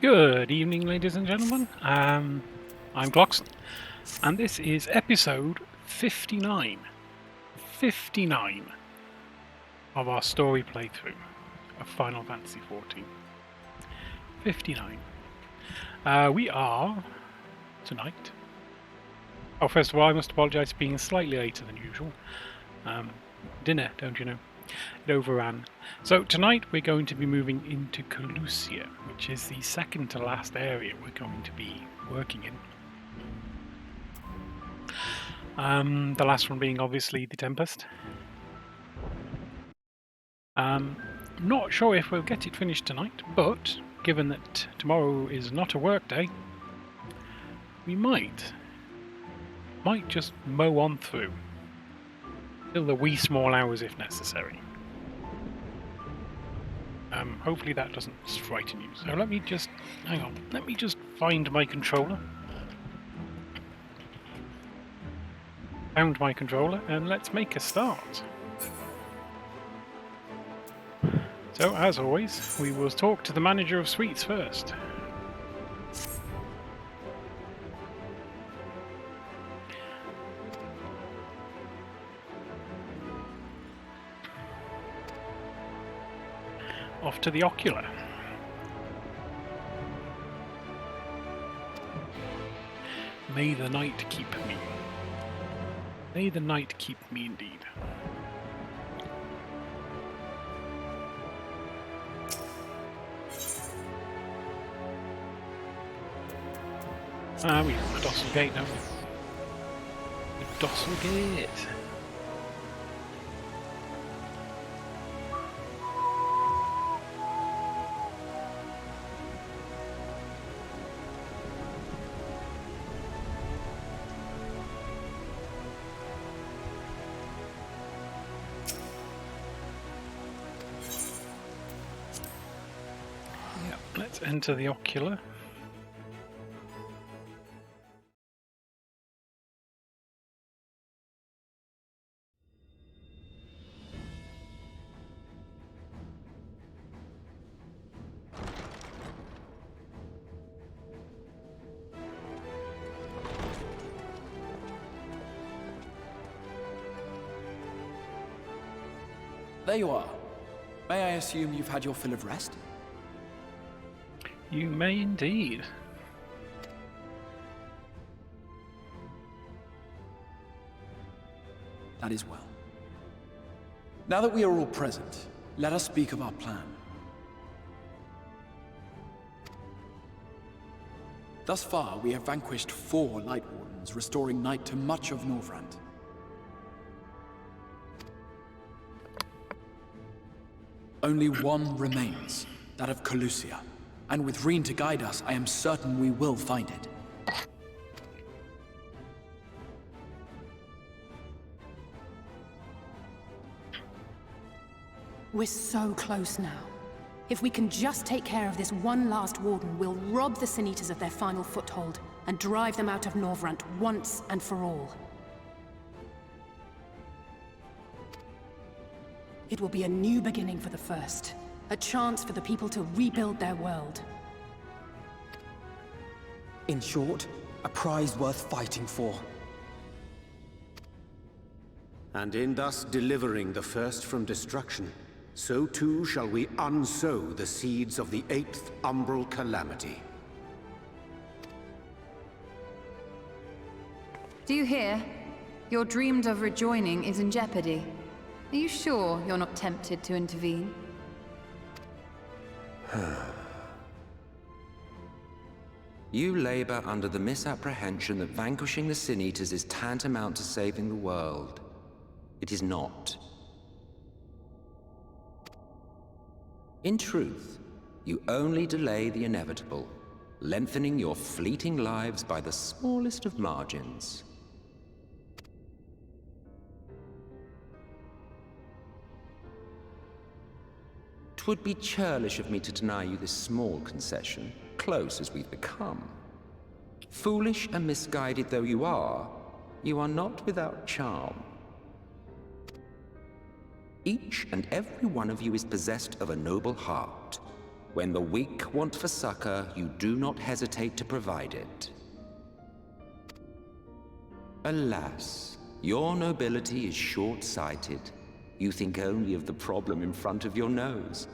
Good evening, ladies and gentlemen. I'm Gloxon, and this is episode 59. 59 of our story playthrough of Final Fantasy XIV. 59. We are tonight. Oh, first of all, I must apologise for being slightly later than usual. Dinner, don't you know? It overran. So tonight we're going to be moving into Calusia, which is the second to last area we're going to be working in. The last one being obviously the Tempest. Not sure if we'll get it finished tonight, but given that tomorrow is not a work day, we might just mow on through. Till the wee small hours if necessary. Hopefully that doesn't frighten you. So let me just, hang on, let me just find my controller. Found my controller, and let's make a start. So, as always, we will talk to the manager of suites first. Off to the ocular. May the night keep me. May the night keep me indeed. We have the docile gate now. The docile gate. Let's enter the ocular. There you are. May I assume you've had your fill of rest? You may indeed. That is well. Now that we are all present, let us speak of our plan. Thus far, we have vanquished 4 Light Wardens, restoring night to much of Norvrand. Only one remains, that of Calusia. And with Reen to guide us, I am certain we will find it. We're so close now. If we can just take care of this one last Warden, we'll rob the Sin Eaters of their final foothold and drive them out of Norvrand once and for all. It will be a new beginning for the First. A chance for the people to rebuild their world. In short, a prize worth fighting for. And in thus delivering the First from destruction, so too shall we unsow the seeds of the 8th Umbral Calamity. Do you hear? Your dreamed of rejoining is in jeopardy. Are you sure you're not tempted to intervene? You labor under the misapprehension that vanquishing the Sin Eaters is tantamount to saving the world. It is not. In truth, you only delay the inevitable, lengthening your fleeting lives by the smallest of margins. Would be churlish of me to deny you this small concession, close as we've become. Foolish and misguided though you are not without charm. Each and every one of you is possessed of a noble heart, When the weak want for succor, you do not hesitate to provide it. Alas, your nobility is short-sighted. You think only of the problem in front of your nose.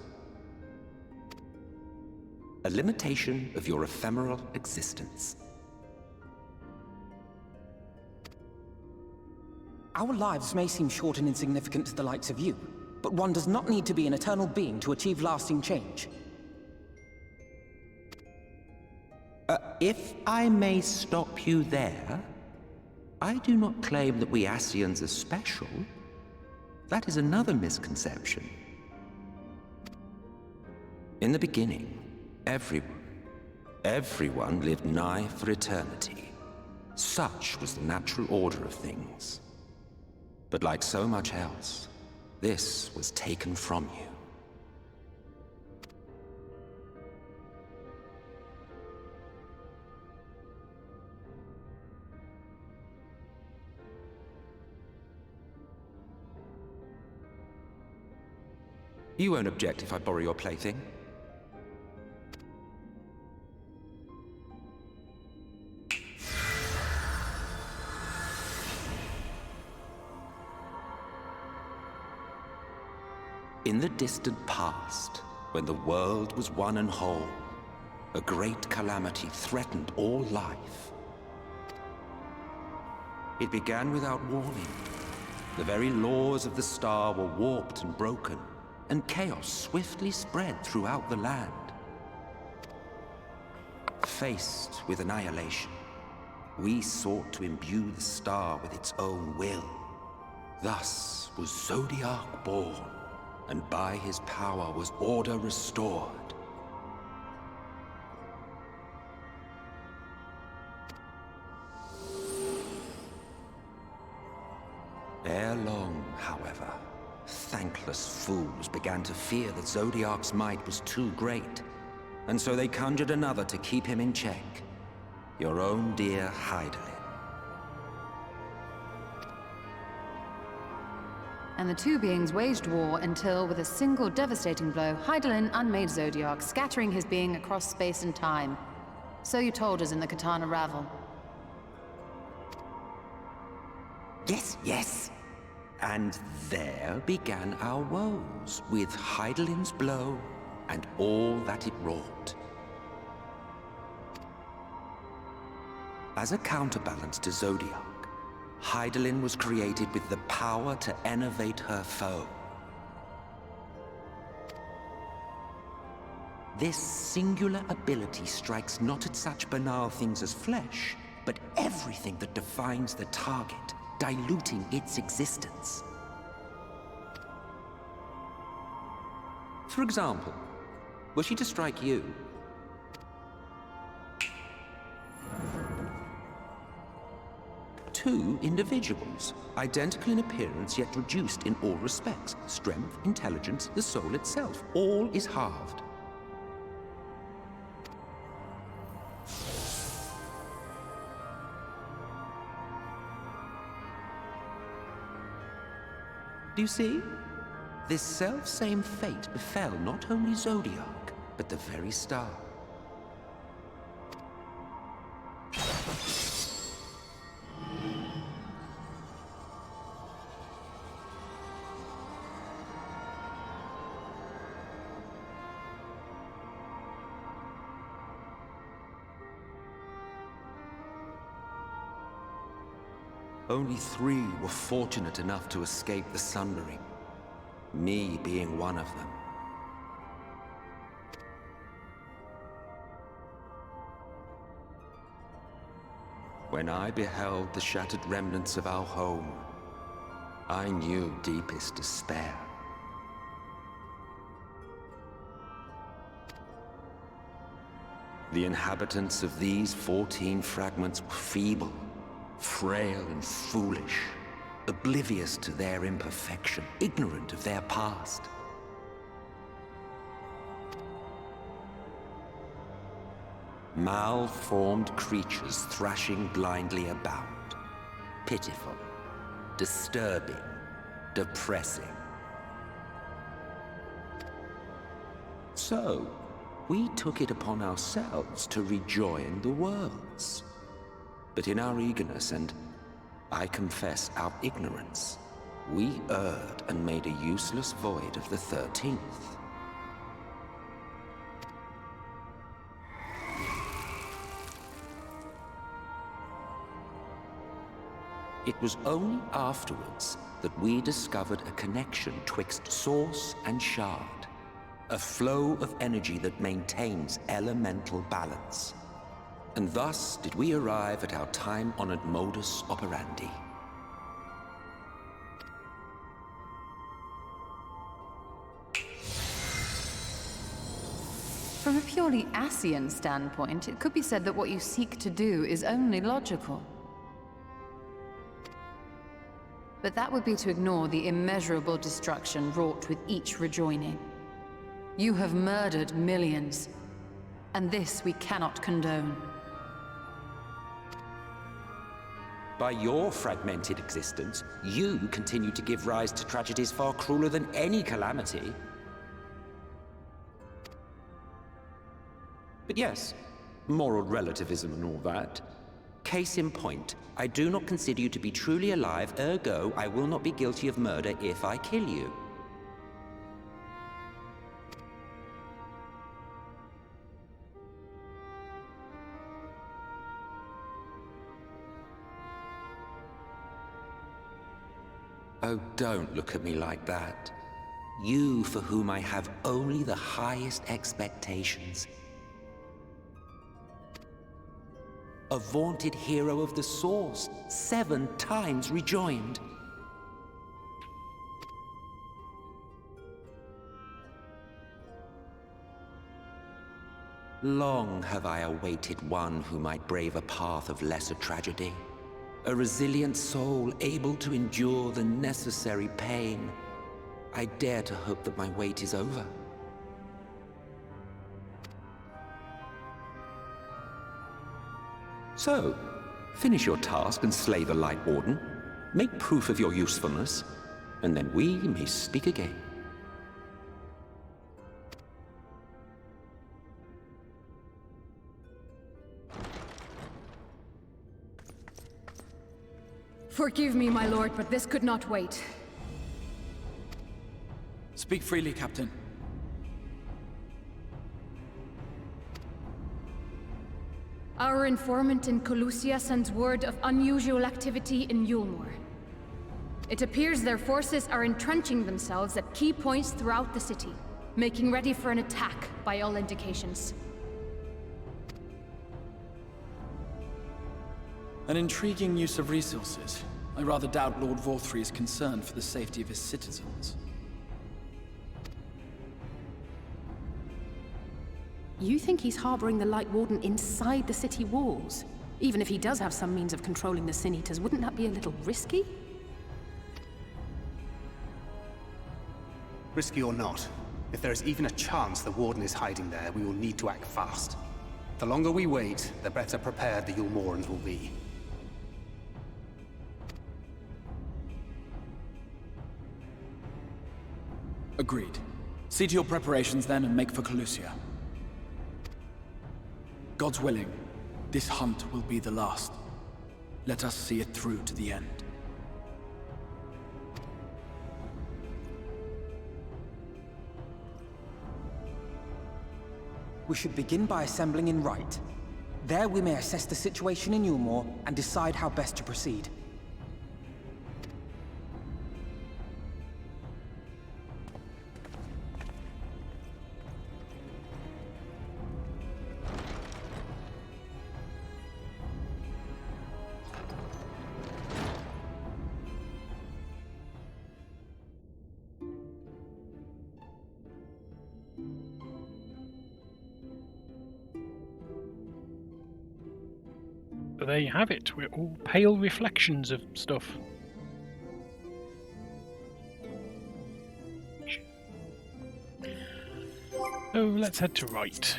A limitation of your ephemeral existence. Our lives may seem short and insignificant to the likes of you, but one does not need to be an eternal being to achieve lasting change. If I may stop you there, I do not claim that we Ascians are special. That is another misconception. In the beginning, everyone lived nigh for eternity. Such was the natural order of things. But like so much else, this was taken from you. You won't object if I borrow your plaything? In the distant past, when the world was one and whole, a great calamity threatened all life. It began without warning. The very laws of the star were warped and broken, and chaos swiftly spread throughout the land. Faced with annihilation, we sought to imbue the star with its own will. Thus was Zodiac born, and by his power was order restored. Ere long, however, thankless fools began to fear that Zodiac's might was too great, and so they conjured another to keep him in check. Your own dear Hydaelyn. And the two beings waged war until, with a single devastating blow, Hydaelyn unmade Zodiac, scattering his being across space and time. So you told us in the Katana Ravel. Yes. And there began our woes, with Hydaelyn's blow and all that it wrought. As a counterbalance to Zodiac, Hydaelyn was created with the power to enervate her foe. This singular ability strikes not at such banal things as flesh, but everything that defines the target, diluting its existence. For example, were she to strike you, two individuals, identical in appearance yet reduced in all respects, strength, intelligence, the soul itself, all is halved. Do you see? This self-same fate befell not only Zodiac, but the very star. Only 3 were fortunate enough to escape the Sundering, me being one of them. When I beheld the shattered remnants of our home, I knew deepest despair. The inhabitants of these 14 fragments were feeble, frail and foolish, oblivious to their imperfection, ignorant of their past. Malformed creatures thrashing blindly about. Pitiful, disturbing, depressing. So, We took it upon ourselves to rejoin the worlds. But in our eagerness and, I confess, our ignorance, we erred and made a useless void of the 13th. It was only afterwards that we discovered a connection twixt source and shard. A flow of energy that maintains elemental balance. And thus did we arrive at our time-honored modus operandi. From a purely Ascian standpoint, it could be said that what you seek to do is only logical. But that would be to ignore the immeasurable destruction wrought with each rejoining. You have murdered millions, and this we cannot condone. By your fragmented existence, you continue to give rise to tragedies far crueler than any calamity. But yes, moral relativism and all that. Case in point, I do not consider you to be truly alive, ergo I will not be guilty of murder if I kill you. Oh, don't look at me like that. You for whom I have only the highest expectations. A vaunted hero of the Source, 7 times rejoined. Long have I awaited one who might brave a path of lesser tragedy. A resilient soul able to endure the necessary pain. I dare to hope that my wait is over. So, finish your task and slay the Light Warden. Make proof of your usefulness, and then we may speak again. Forgive me, my lord, but this could not wait. Speak freely, Captain. Our informant in Colusia sends word of unusual activity in Yulmore. It appears their forces are entrenching themselves at key points throughout the city, making ready for an attack by all indications. An intriguing use of resources. I rather doubt Lord Vorthry is concerned for the safety of his citizens. You think he's harboring the Light Warden inside the city walls? Even if he does have some means of controlling the Sin Eaters, wouldn't that be a little risky? Risky or not, if there is even a chance the Warden is hiding there, we will need to act fast. The longer we wait, the better prepared the Yulmorans will be. Agreed. See to your preparations then and make for Colusia. God's willing, this hunt will be the last. Let us see it through to the end. We should begin by assembling in Rite. There we may assess the situation in Yulmore and decide how best to proceed. So there you have it. We're all pale reflections of stuff. So let's head to Rite.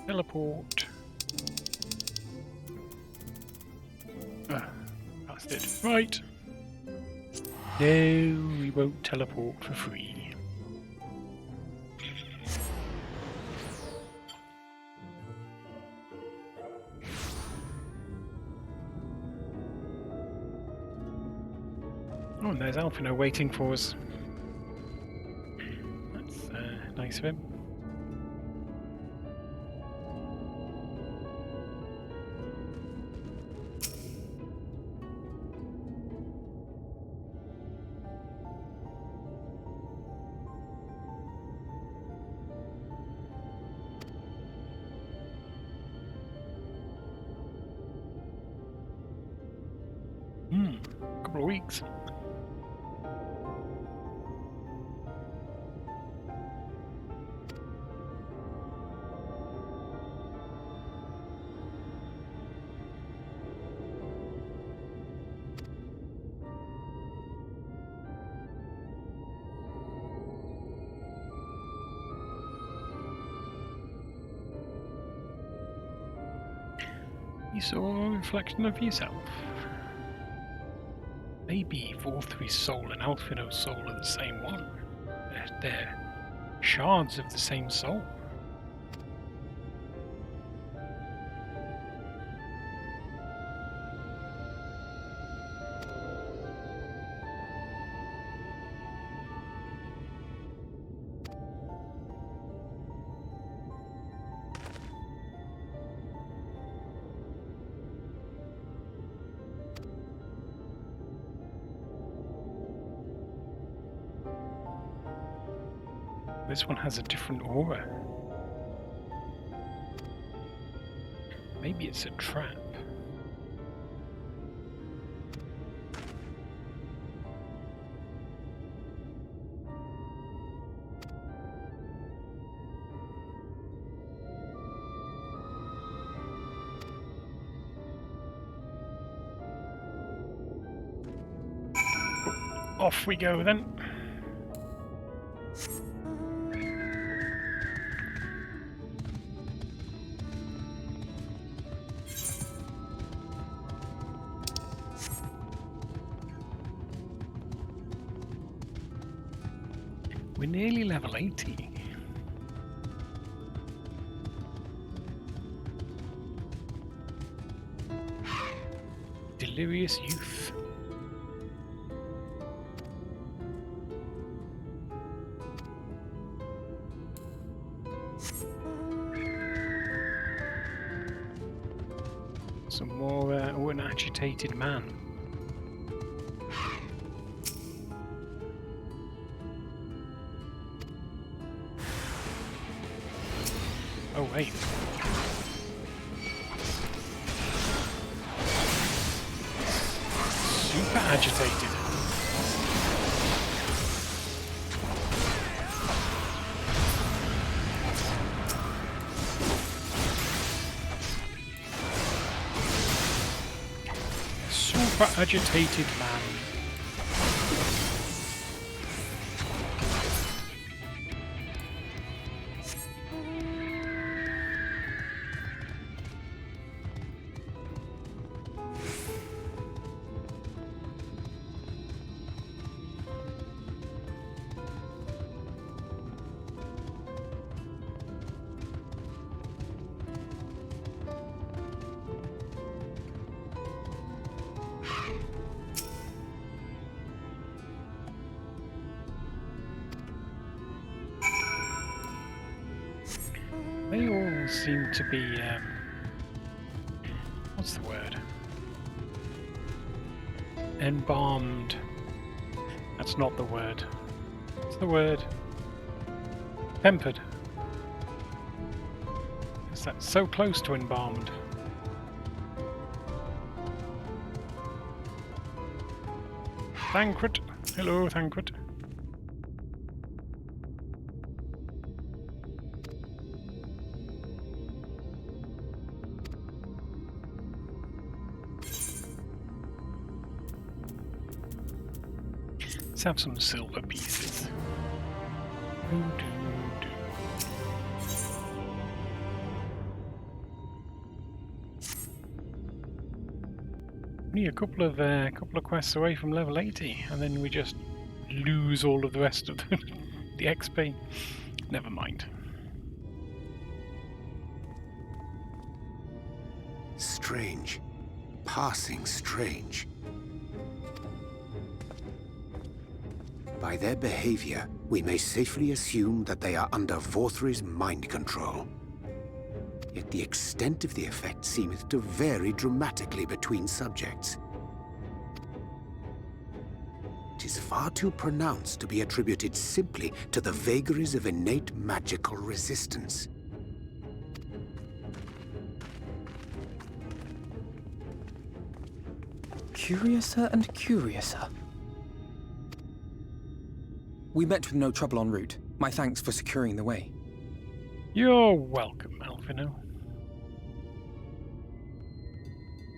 Teleport. That's it. Right. No, we won't teleport for free. there's Alpino waiting for us. That's nice of him. Couple of weeks. You saw a reflection of yourself. Maybe Vorthri's soul and Alfino's soul are the same one. They're shards of the same soul. This one has a different aura. Maybe it's a trap. Off we go then. We're nearly level 80. Delirious youth. Some more an agitated man. Oh wait. Super agitated. Super agitated man. They all seem to be, what's the word? Embalmed. That's not the word. What's the word? Tempered. Is that so close to embalmed? Thancred. Hello, Thancred. Let's have some silver pieces. Only a couple of quests away from level 80, and then we just lose all of the rest of the XP. Never mind. Strange. Passing strange. By their behavior, we may safely assume that they are under Vorthri's mind control. Yet the extent of the effect seemeth to vary dramatically between subjects. It is far too pronounced to be attributed simply to the vagaries of innate magical resistance. Curiouser and curiouser. We met with no trouble en route. My thanks for securing the way. You're welcome, Alphino.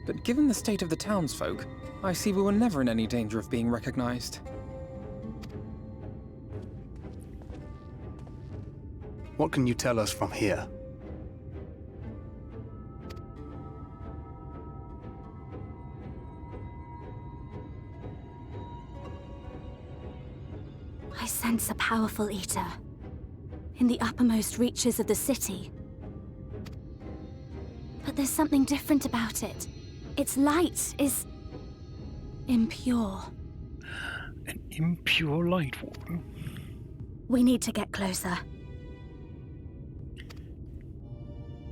But given the state of the townsfolk, I see we were never in any danger of being recognized. What can you tell us from here? I sense a powerful eater in the uppermost reaches of the city. But there's something different about it. Its light is impure. An impure light warden? We need to get closer.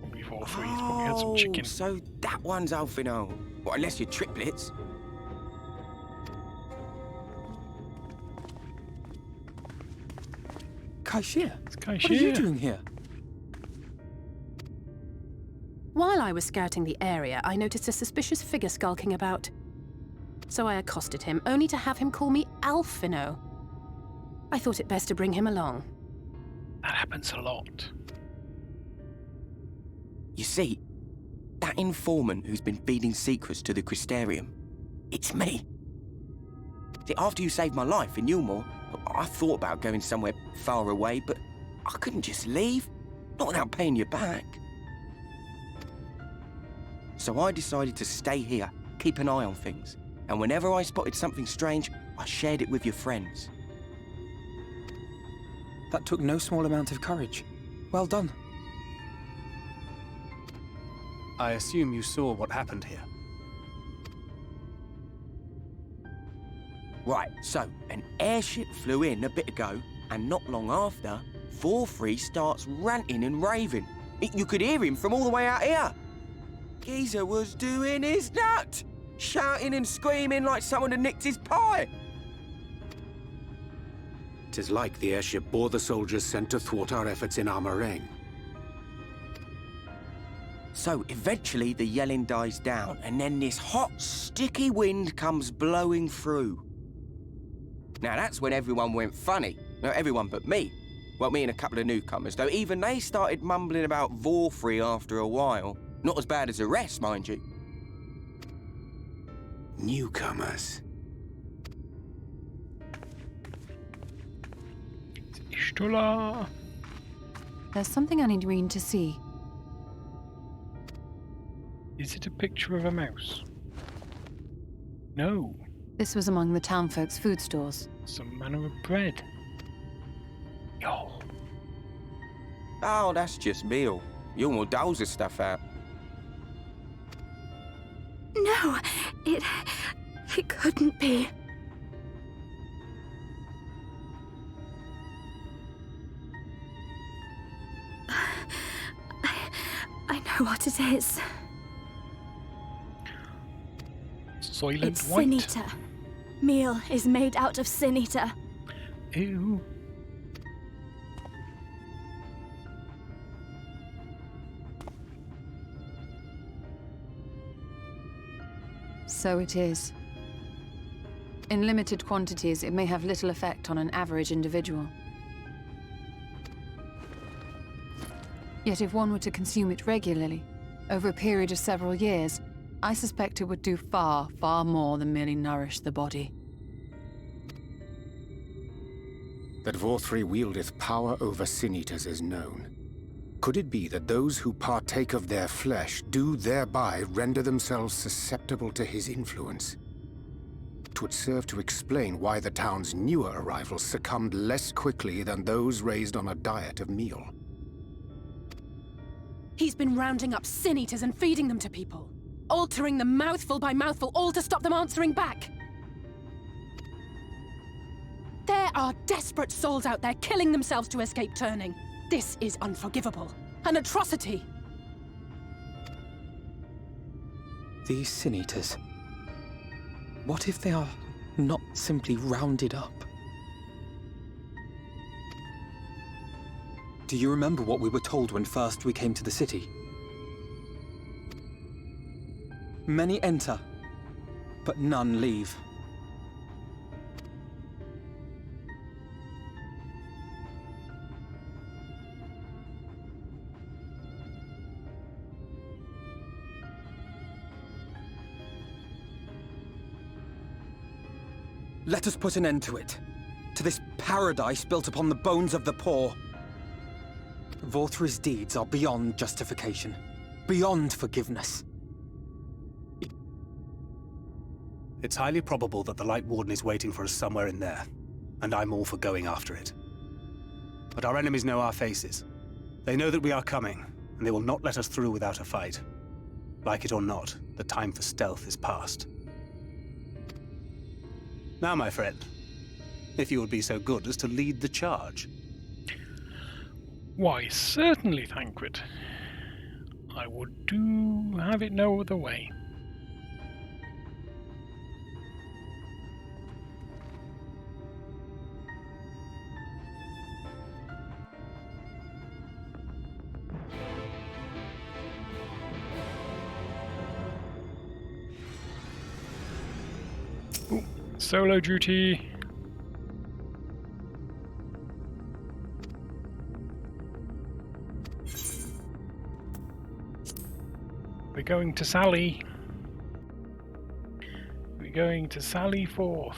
Probably Vorthri's probably had some chicken. So that one's Alphino. Well, unless you're triplets. Kaishir, It's what are you Kaishir. doing here? While I was scouting the area, I noticed a suspicious figure skulking about. So I accosted him, only to have him call me Alphino. I thought it best to bring him along. That happens a lot. You see, that informant who's been feeding secrets to the Crystarium, it's me. See, after you saved my life in Yulmore, I thought about going somewhere far away, but I couldn't just leave, not without paying you back. So I decided to stay here, keep an eye on things, and whenever I spotted something strange, I shared it with your friends. That took no small amount of courage. Well done. I assume you saw what happened here. Right, so an airship flew in a bit ago, and not long after, Vorthri starts ranting and raving. You could hear him from all the way out here. Geezer was doing his nut, shouting and screaming like someone had nicked his pie. 'Tis like the airship bore the soldiers sent to thwart our efforts in Armorang. So eventually the yelling dies down, and then this hot, sticky wind comes blowing through. Now that's when everyone went funny. No, everyone but me. Well, me and a couple of newcomers, though even they started mumbling about Vorthri after a while. Not as bad as the rest, mind you. Newcomers. Ishtula. There's something I need Reen to see. Is it a picture of a mouse? No. This was among the townfolk's food stores. Some manner of bread. Yo. Oh, that's just meal. Yulmore doles the stuff out. No, it couldn't be. I know what it is. Soylent It's White. Sin Eater. Meal is made out of Sin Eater. Ew. So it is. In limited quantities, it may have little effect on an average individual. Yet if one were to consume it regularly, over a period of several years, I suspect it would do far, far more than merely nourish the body. That Vorthri wieldeth power over Sin-Eaters is known. Could it be that those who partake of their flesh do thereby render themselves susceptible to his influence? 'Twould serve to explain why the town's newer arrivals succumbed less quickly than those raised on a diet of meal. He's been rounding up Sin Eaters and feeding them to people. Altering them mouthful by mouthful, all to stop them answering back. They're There are desperate souls out there killing themselves to escape turning. This is unforgivable. An atrocity. These Sin Eaters. What if they are not simply rounded up? Do you remember what we were told when first we came to the city? Many enter, but none leave. Let us put an end to it. To this paradise built upon the bones of the poor. Vorthri's deeds are beyond justification. Beyond forgiveness. It's highly probable that the Light Warden is waiting for us somewhere in there, and I'm all for going after it. But our enemies know our faces. They know that we are coming, and they will not let us through without a fight. Like it or not, the time for stealth is past. Now, my friend, if you would be so good as to lead the charge. Why, certainly, Thancred. I would do have it no other way. Ooh, solo duty. We're going to Sally. We're going to Sally forth.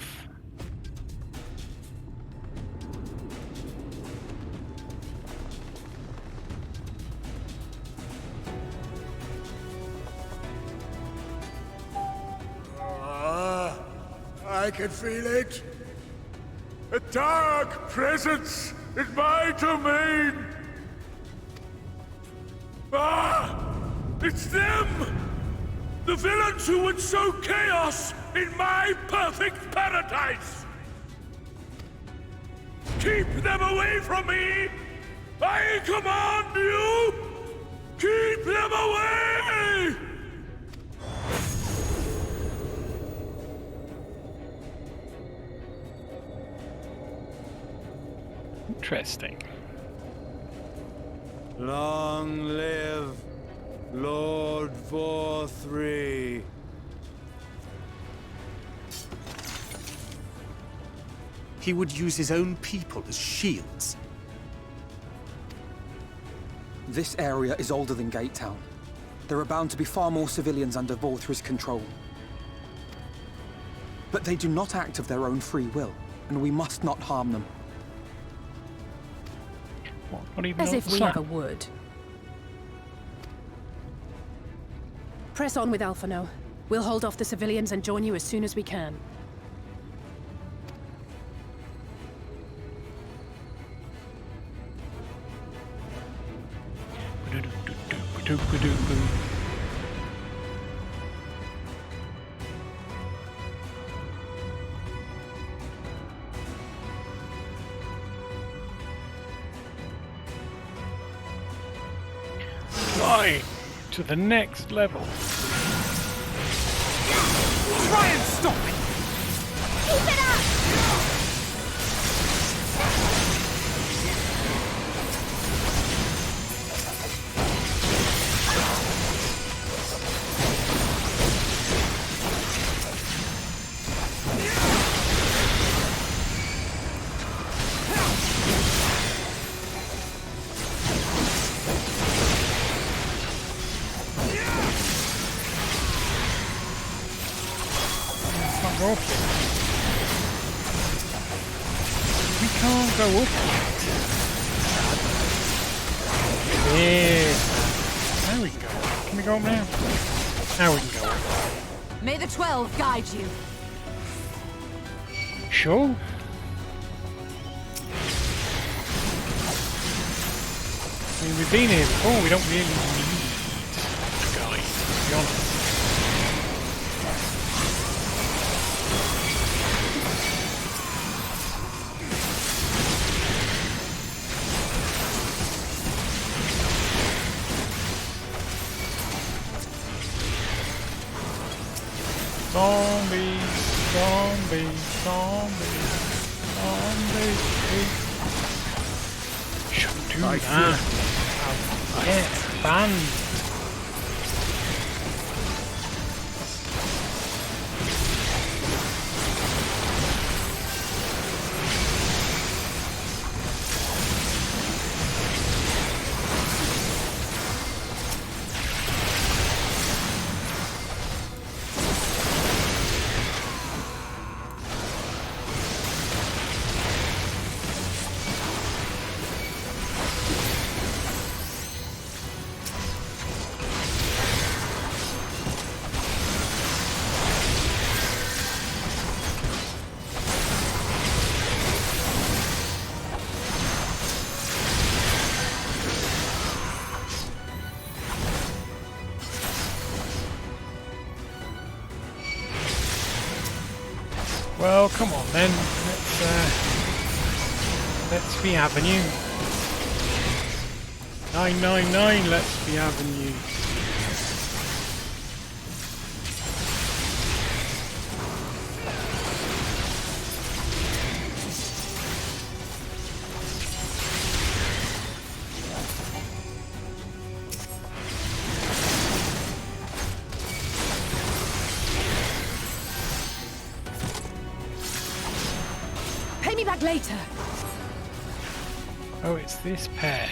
I can feel it. A dark presence in my domain. Ah! It's them! The villains who would sow chaos in my perfect paradise! Keep them away from me! I command you! Keep them away! Interesting. Long live Lord Vorthri. He would use his own people as shields. This area is older than Gatetown. There are bound to be far more civilians under Vorthri's control. But they do not act of their own free will, and we must not harm them. What even As if we that? ever would. Press on with Alphino. We'll hold off the civilians and join you as soon as we can. Fly to the next level. Try and stop it! Keep it up! Up. We can't go up. Yeah. Now we can go up. Can we go up now? Now we can go up. May the 12 guide you. Sure. I mean, we've been here before. We don't really need a guide, to be honest. Zombie, zombie, zombie. Shouldn't do that. I'll get banned. Well, come on then. Let's be Avenue. 999. Let's be Avenue. Pay me back later. Oh, it's this pair.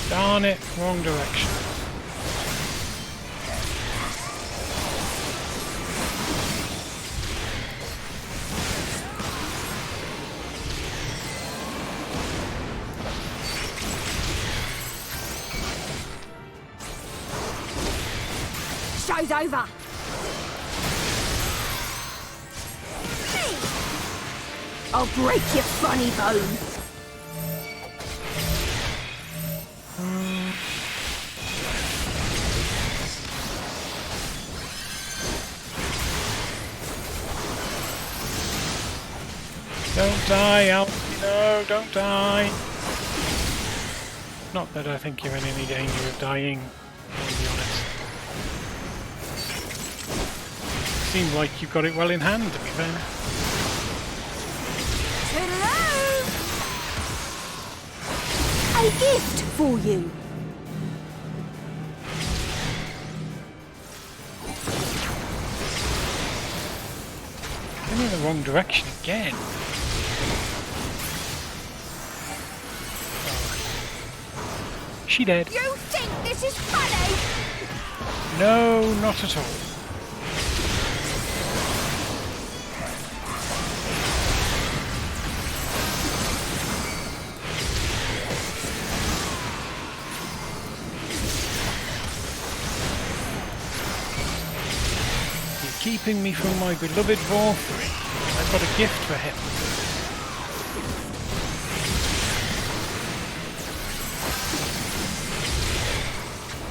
Darn it, wrong direction. Show's over. I'll break your funny bone. Don't die, Alfie, no, don't die. Not that I think you're in any danger of dying, to be honest. Seems like you've got it well in hand, to be fair. Hello! A gift for you. I'm in the wrong direction again. She dead. You think this is funny? No, not at all. You're keeping me from my beloved Vorthree. I've got a gift for him.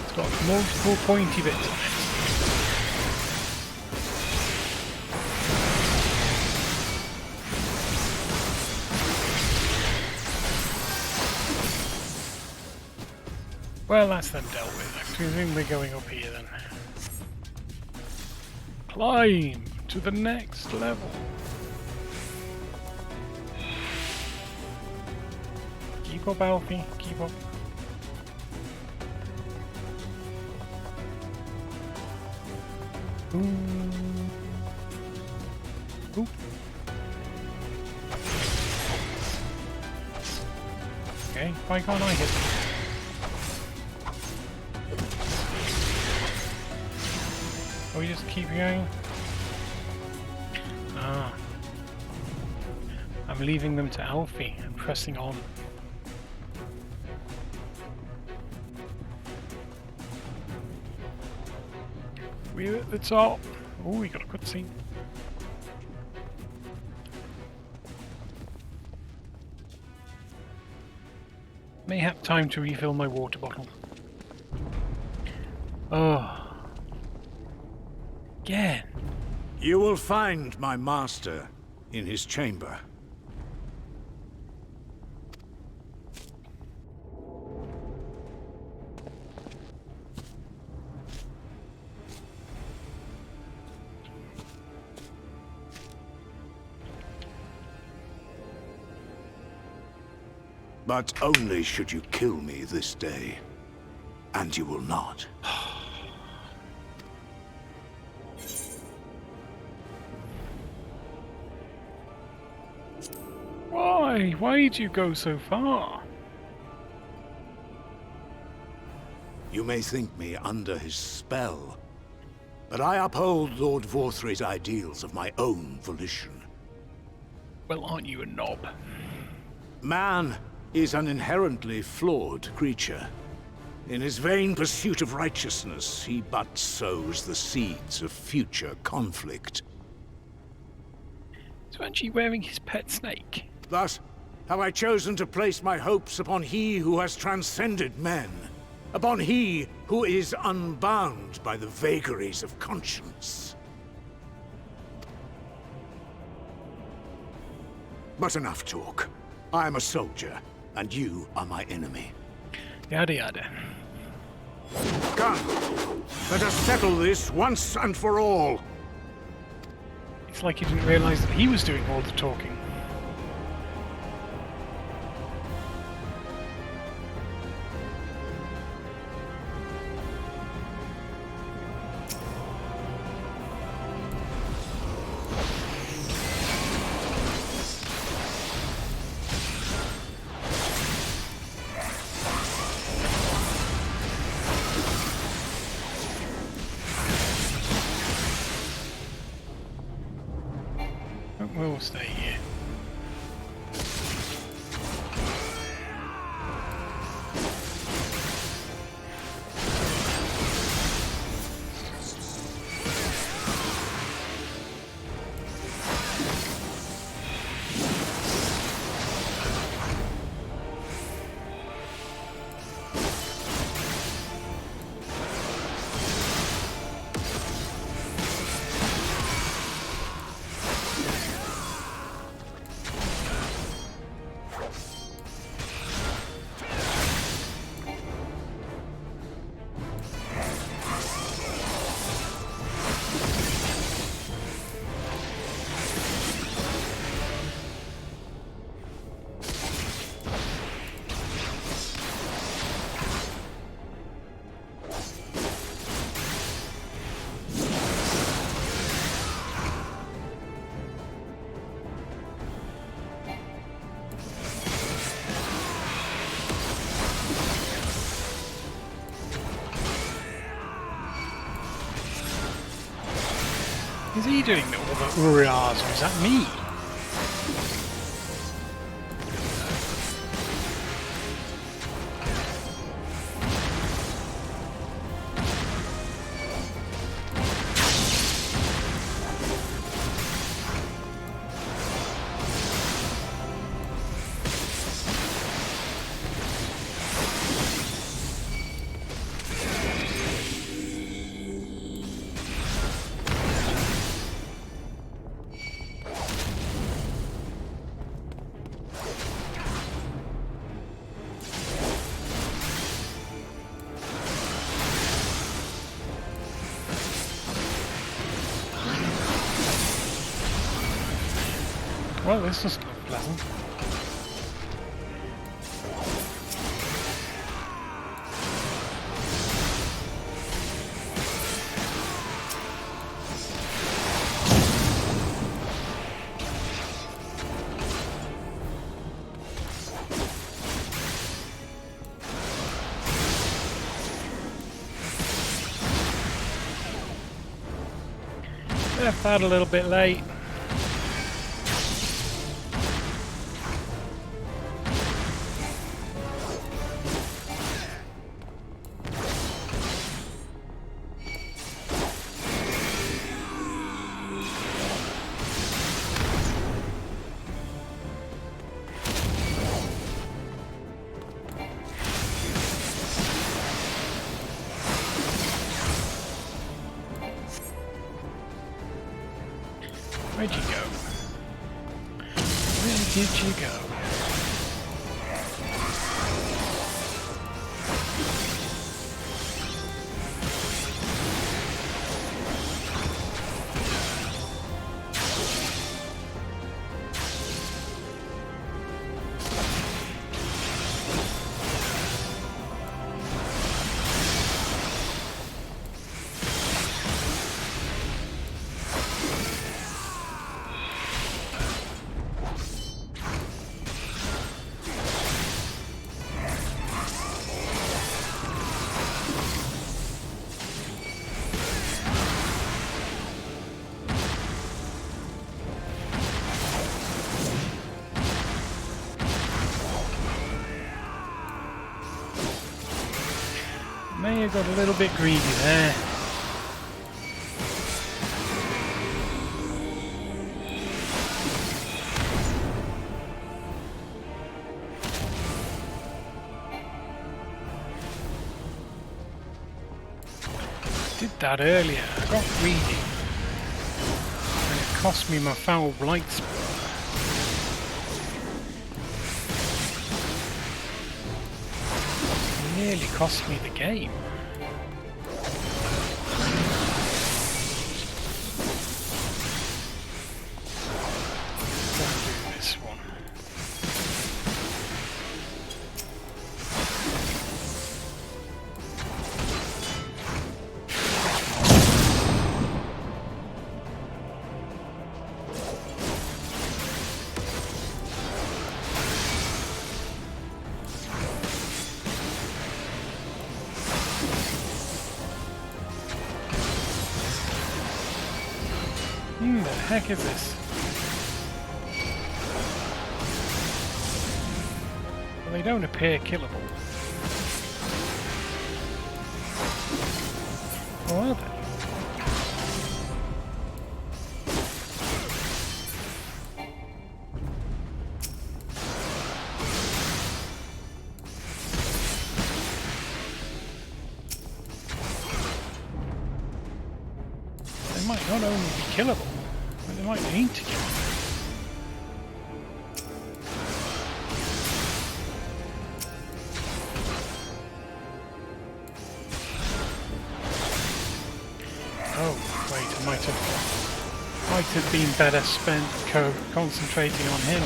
It's got multiple pointy bits on it. Well, that's them dealt with. I presume we're going up here then. Climb to the next level. Keep up, Alfie. Keep up. Ooh. Ooh. Okay, why can't I hit them? Oh, we just keep going? Ah. I'm leaving them to Alfie and pressing on. We're at the top. Oh, we got a cutscene. Mayhap time to refill my water bottle. Oh. Again. You will find my master in his chamber. But only should you kill me this day. And you will not. Why? Why did you go so far? You may think me under his spell, but I uphold Lord Vorthry's ideals of my own volition. Well, aren't you a knob? Man is an inherently flawed creature. In his vain pursuit of righteousness, he but sows the seeds of future conflict. Is Ranjit wearing his pet snake? Thus have I chosen to place my hopes upon he who has transcended men, upon he who is unbound by the vagaries of conscience. But enough talk. I am a soldier, and you are my enemy. Yada yada. Come, let us settle this once and for all. It's like he didn't realize that he was doing all the talking. We'll stay here. Is he doing all the uriahs, or is that me? Well, this doesn't look pleasant. Left that a little bit late. Where'd you go? Where did you go? may have got a little bit greedy there. Did that earlier. I got greedy. And it cost me my foul blight spell. Nearly cost me the game. Don't do this one. The heck is this? Well, they don't appear killable. Or are they? They might not only be killable, but they might need to kill me. Oh, wait, I might have been better spent concentrating on him.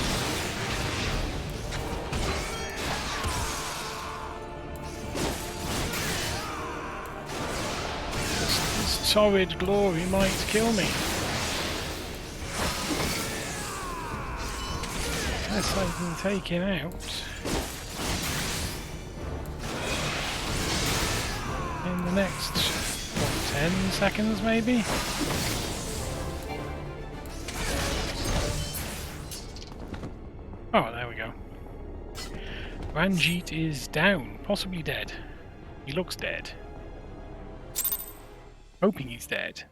This torrid glory might kill me. Unless I can take him out in the next, what, 10 seconds maybe? Oh, there we go. Ranjit is down, possibly dead. He looks dead. Hoping he's dead.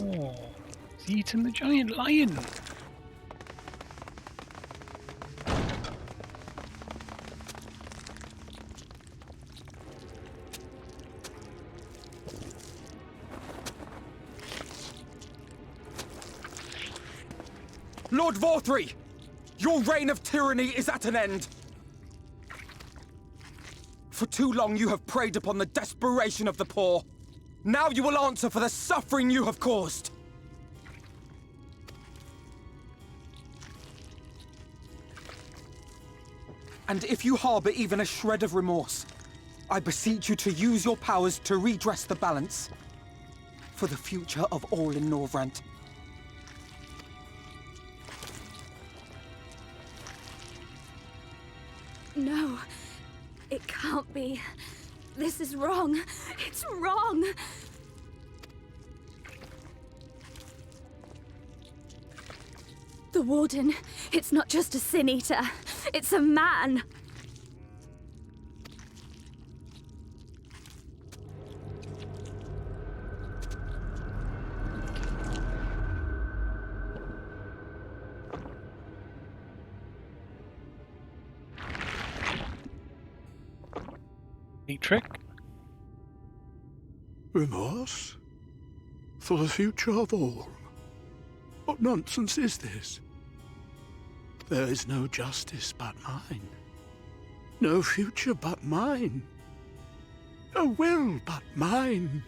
Oh, he's eaten the giant lion. Lord Vorthri! Your reign of tyranny is at an end! For too long you have preyed upon the desperation of the poor. Now you will answer for the suffering you have caused! And if you harbor even a shred of remorse, I beseech you to use your powers to redress the balance for the future of all in Norvrant. No, it can't be. This is wrong. It's wrong. The Warden, it's not just a Sin Eater. It's a man. Neat trick. Remorse? For the future of all? What nonsense is this? There is no justice but mine. No future but mine. No will but mine.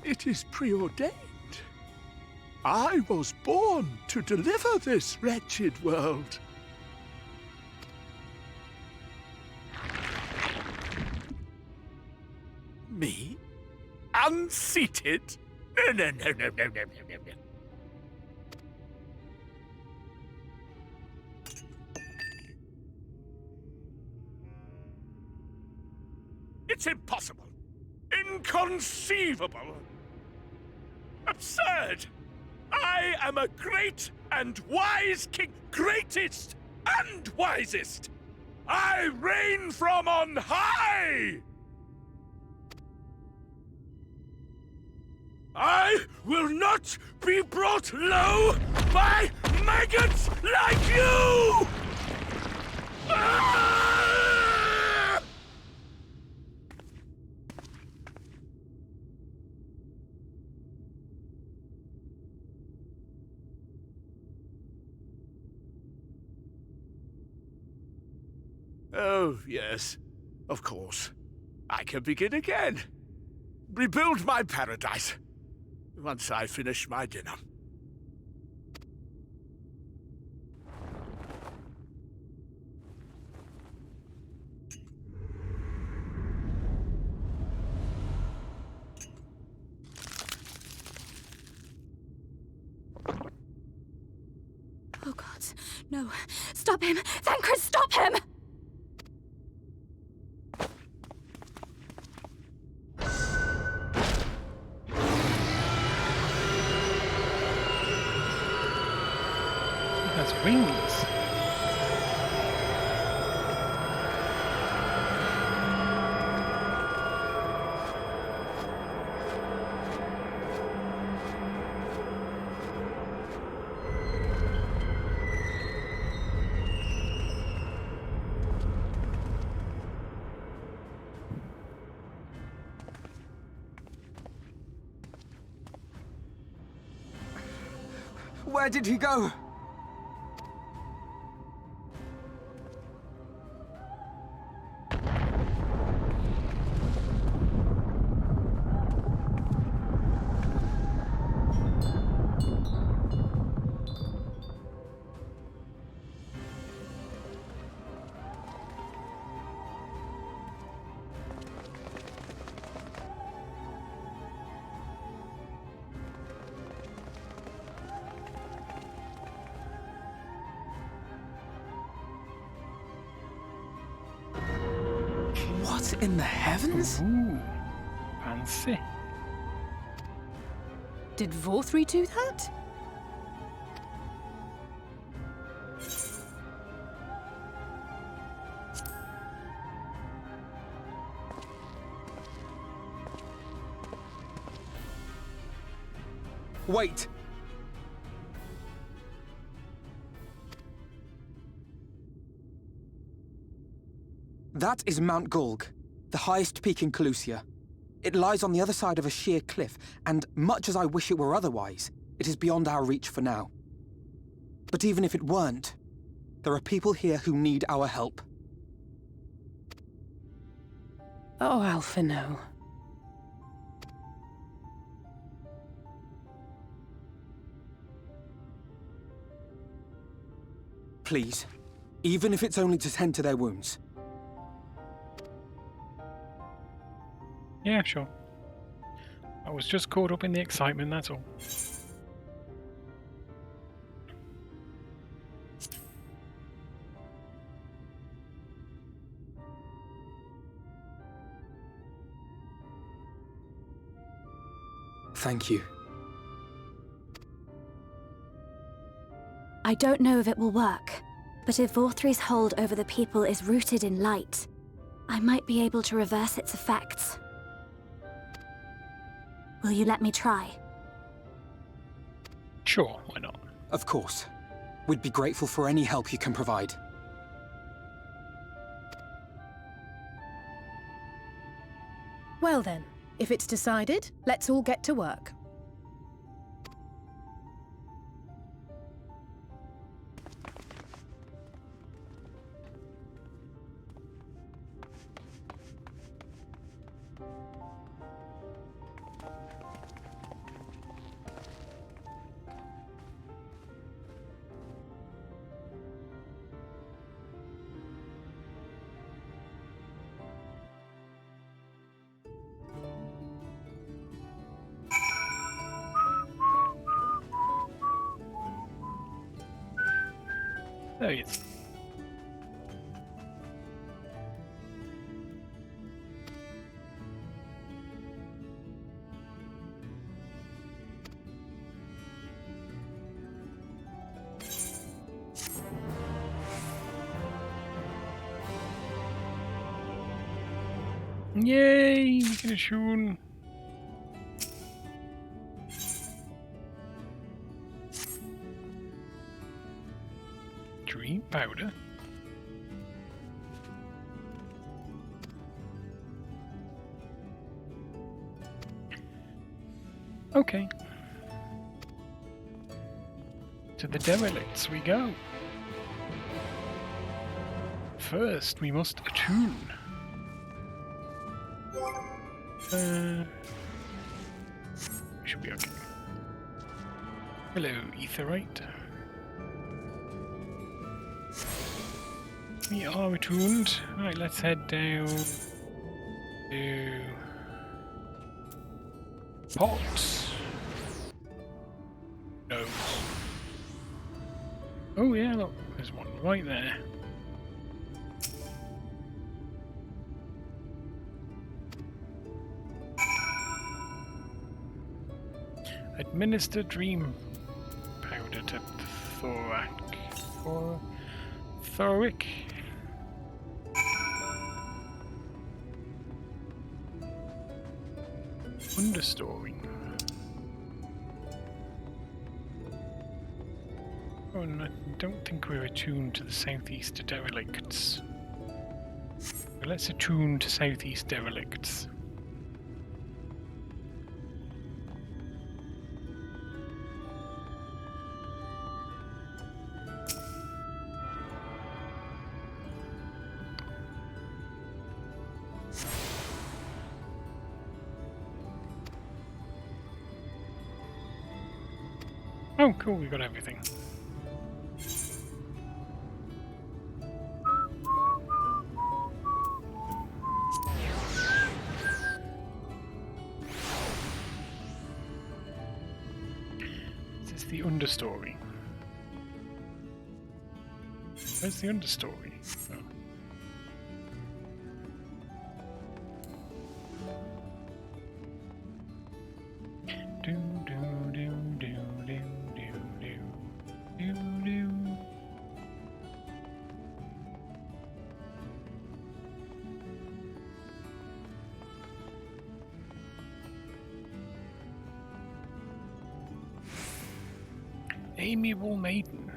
It is preordained. I was born to deliver this wretched world. Me? Unseated? No. It's impossible. Inconceivable. Absurd. I am a great and wise king. Greatest and wisest. I reign from on high. I will not be brought low by maggots like you! Ah! Oh, yes, of course. I can begin again. Rebuild my paradise. Once I finish my dinner. Oh God, no. Stop him! Thancred, stop him! That's wings. Where did he go? What in the heavens? Ooh, fancy. Did Vorthri do that? Wait! That is Mount Gulg, the highest peak in Calusia. It lies on the other side of a sheer cliff, and much as I wish it were otherwise, it is beyond our reach for now. But even if it weren't, there are people here who need our help. Oh, Alphino. Please, even if it's only to tend to their wounds. Yeah, sure. I was just caught up in the excitement, that's all. Thank you. I don't know if it will work, but if Vorthri's hold over the people is rooted in light, I might be able to reverse its effects. Will you let me try? Sure, why not? Of course. We'd be grateful for any help you can provide. Well then, if it's decided, let's all get to work. There he is. Yay! We get a tune. Dream powder. Okay. To the derelicts we go. First, we must attune. Should be okay. Hello, Etherite. We are attuned. Right, let's head down to pots. No. Oh yeah, look, there's one right there. Administer dream powder to Thoric. Understory. Oh, and I don't think we're attuned to the southeast derelicts. But let's attune to southeast derelicts. Oh, cool, we got everything. This is the understory. Where's the understory? Oh. Amiable maiden.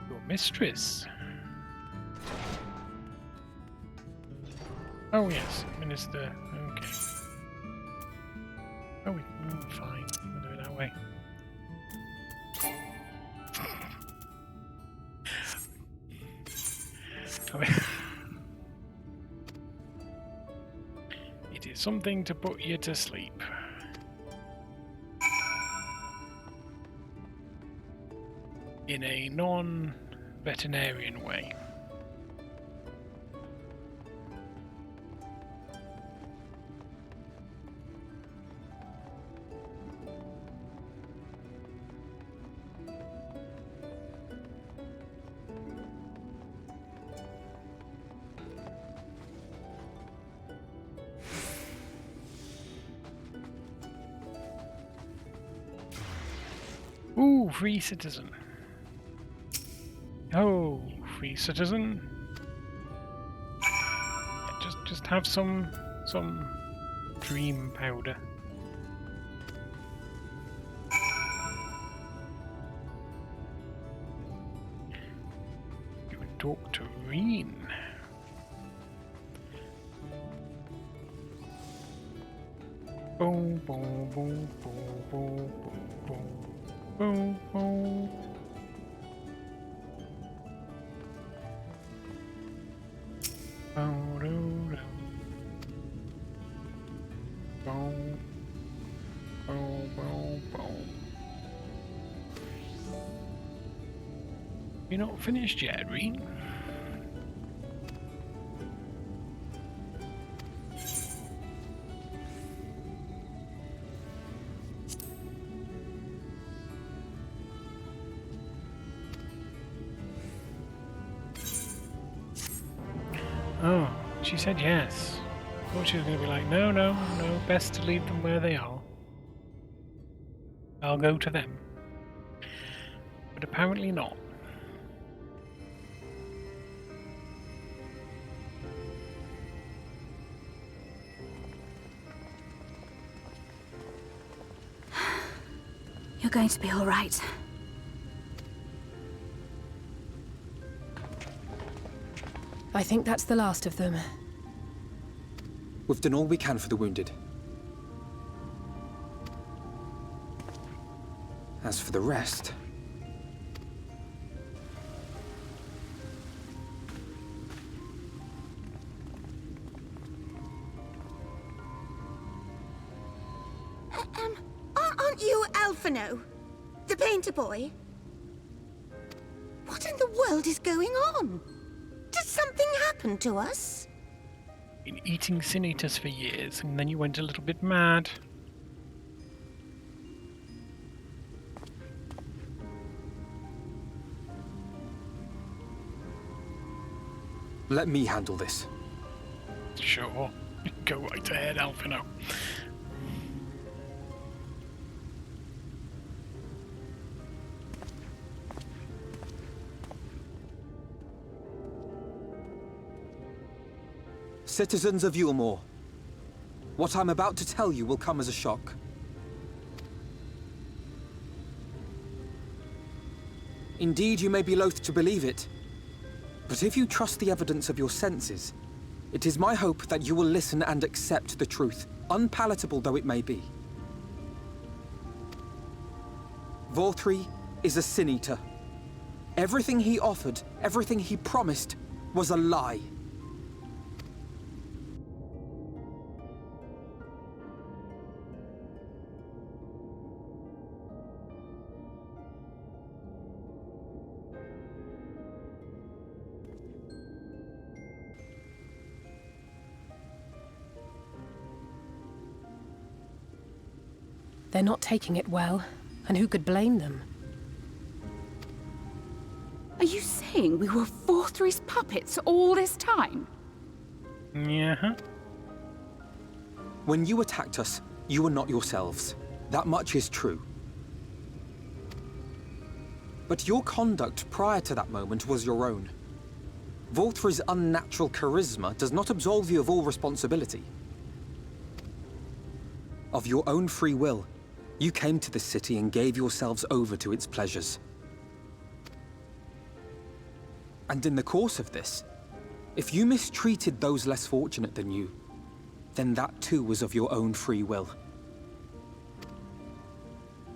Your mistress. Oh yes, minister. Okay. Oh, fine. We'll do it that way. It is something to put you to sleep. In a non-veterinarian way. Ooh, free citizen. Oh, free citizen. Just have some dream powder. You can talk to Reen. Boom, boom, boom, boom, boom, boom, boom, boom. You're not finished yet, Reen? Oh, she said yes. I thought she was going to be like, no, no, no, best to leave them where they are. I'll go to them. But apparently not. You're going to be all right. I think that's the last of them. We've done all we can for the wounded. As for the rest... Aren't you Alphino? The painter boy? What in the world is going on? Did something happen to us? Been eating Sinitas for years, and then you went a little bit mad. Let me handle this. Sure. Go right ahead, Alphino. Citizens of Yulmore, what I'm about to tell you will come as a shock. Indeed, you may be loath to believe it, but if you trust the evidence of your senses, it is my hope that you will listen and accept the truth, unpalatable though it may be. Vorthri is a sin-eater. Everything he offered, everything he promised, was a lie. They're not taking it well, and who could blame them? Are you saying we were Vorthri's puppets all this time? Yeah. When you attacked us, you were not yourselves. That much is true. But your conduct prior to that moment was your own. Vorthri's unnatural charisma does not absolve you of all responsibility. Of your own free will, you came to this city and gave yourselves over to its pleasures. And in the course of this, if you mistreated those less fortunate than you, then that too was of your own free will.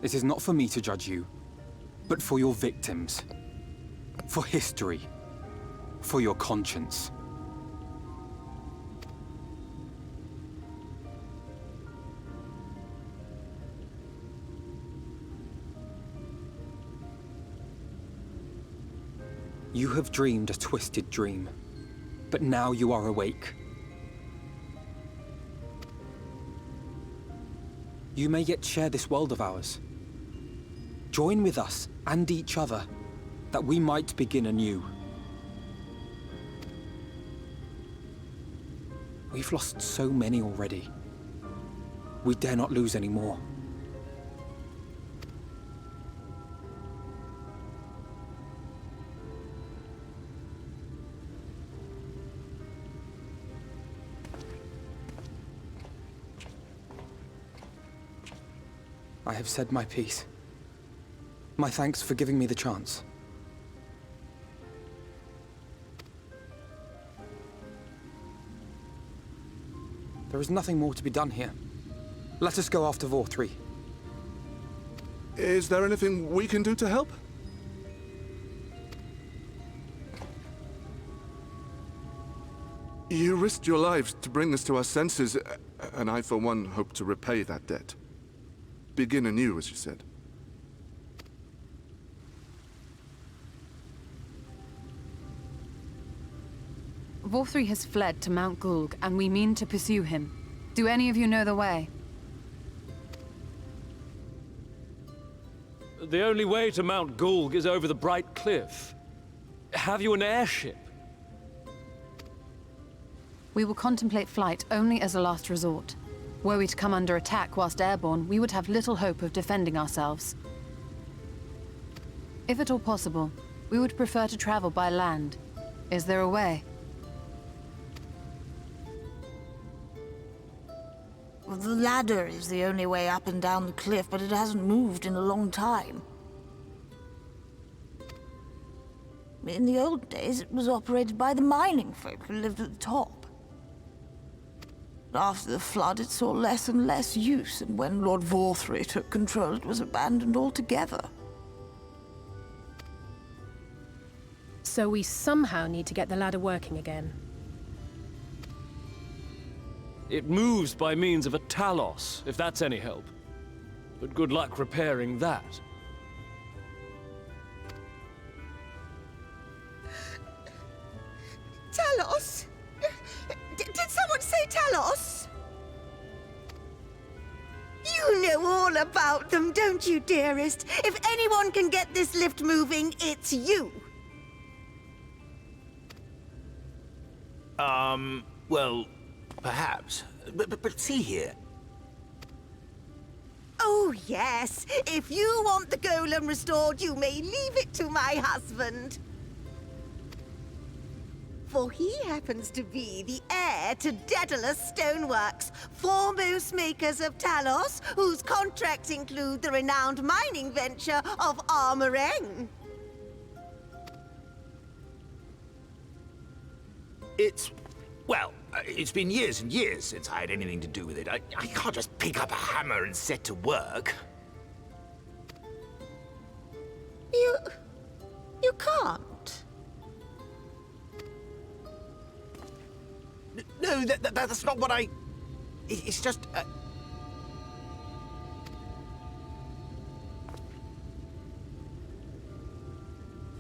It is not for me to judge you, but for your victims, for history, for your conscience. You have dreamed a twisted dream, but now you are awake. You may yet share this world of ours. Join with us and each other, that we might begin anew. We've lost so many already. We dare not lose any more. I have said my piece. My thanks for giving me the chance. There is nothing more to be done here. Let us go after Vorthri. Is there anything we can do to help? You risked your lives to bring us to our senses, and I, for one, hope to repay that debt. Begin anew, as you said. Vorthri has fled to Mount Gulg, and we mean to pursue him. Do any of you know the way? The only way to Mount Gulg is over the Bright Cliff. Have you an airship? We will contemplate flight only as a last resort. Were we to come under attack whilst airborne, we would have little hope of defending ourselves. If at all possible, we would prefer to travel by land. Is there a way? Well, the ladder is the only way up and down the cliff, but it hasn't moved in a long time. In the old days, it was operated by the mining folk who lived at the top. After the flood, it saw less and less use, and when Lord Vorthri took control, it was abandoned altogether. So we somehow need to get the ladder working again. It moves by means of a talos, if that's any help. But good luck repairing that. Talos? Did someone say Talos? You know all about them, don't you, dearest? If anyone can get this lift moving, it's you. Well, perhaps. But see here. Oh, yes. If you want the golem restored, you may leave it to my husband. For he happens to be the heir to Daedalus Stoneworks, foremost makers of Talos, whose contracts include the renowned mining venture of Armoreng. Well, it's been years and years since I had anything to do with it. I can't just pick up a hammer and set to work. You can't? No, that's not what I... It's just...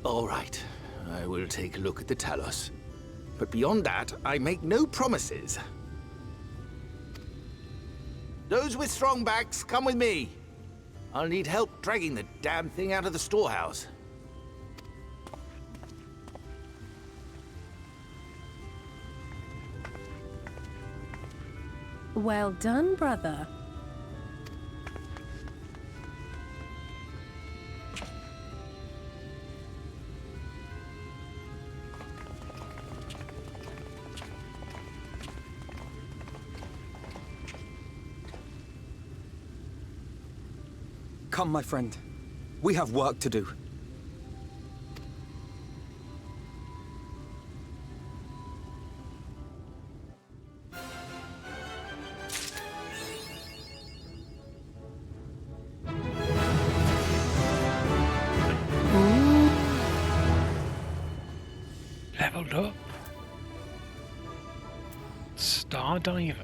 All right, I will take a look at the Talos. But beyond that, I make no promises. Those with strong backs, come with me. I'll need help dragging the damn thing out of the storehouse. Well done, brother. Come, my friend. We have work to do. Leveled up. Star Diver.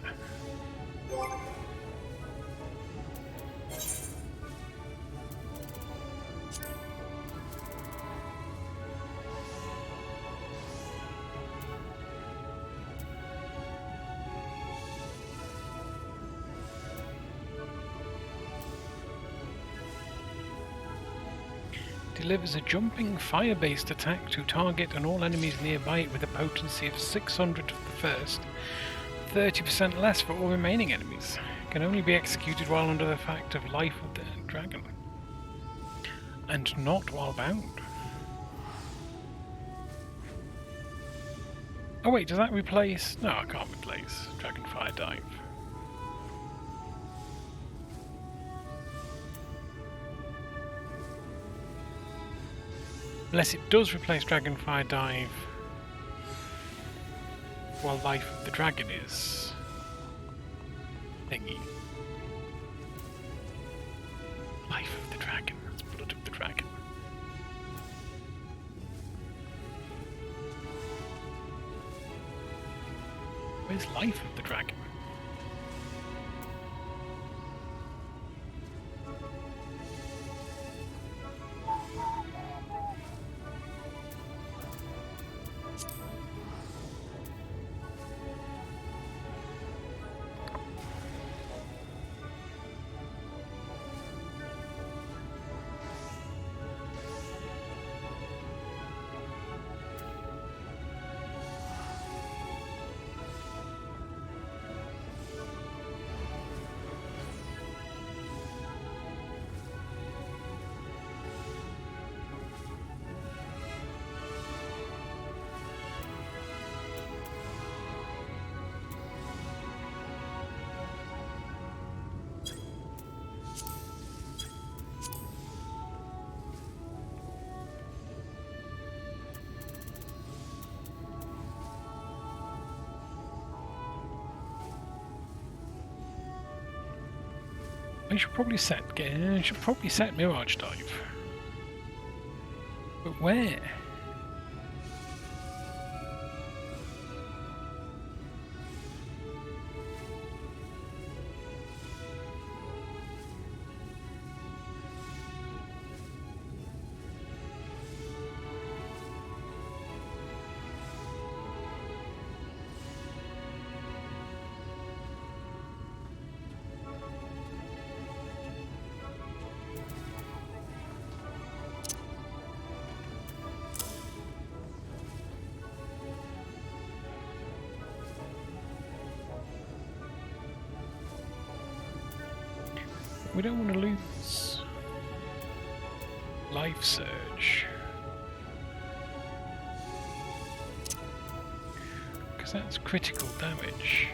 Delivers a jumping, fire-based attack to target and all enemies nearby it with a potency of 600 for the first, 30% less for all remaining enemies. Can only be executed while under the effect of Life of the Dragon, and not while bound. Oh wait, does that replace... No, I can't replace Dragonfire Dive. Unless it does replace Dragonfire Dive while Life of the Dragon is thingy. Life of the Dragon, that's Blood of the Dragon. Where's Life of the Dragon? I should probably set Mirage Dive. But where? We don't want to lose life surge, because that's critical damage.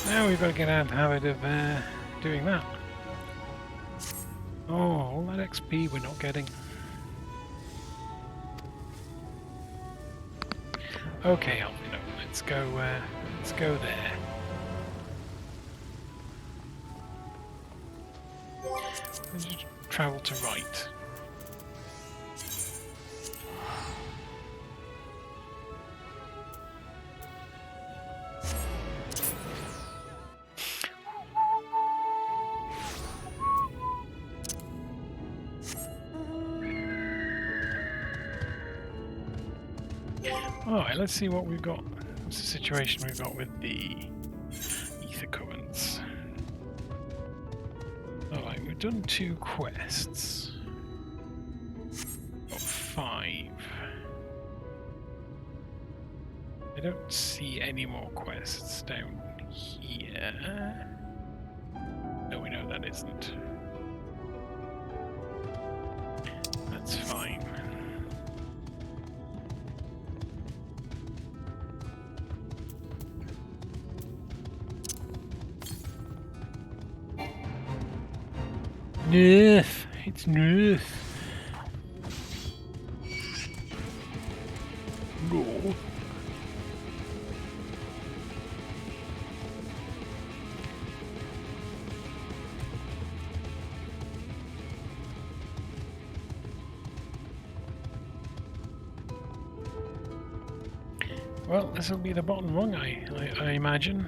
Now we've got to get out of the habit of doing that. Oh, all that XP we're not getting. Okay, Alvino, let's go there. Let's just travel to right. Alright, let's see what we've got. What's the situation we've got with the ether currents? Alright, we've done 2 quests. Got 5. I don't see any more quests down here. No, we know that isn't. That's fine. Nerf! It's Nerf! No. Well, this will be the bottom rung, I imagine.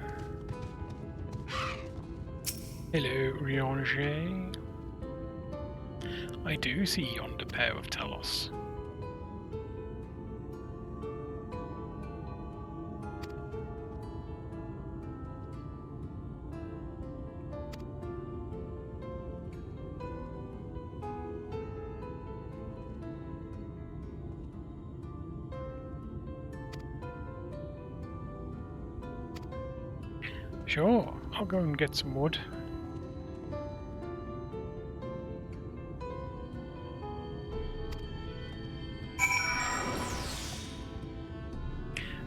Hello, Ranjit. I do see yonder pair of Talos. Sure, I'll go and get some wood.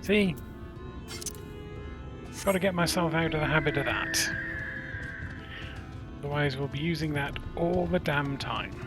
See? Got to get myself out of the habit of that. Otherwise we'll be using that all the damn time.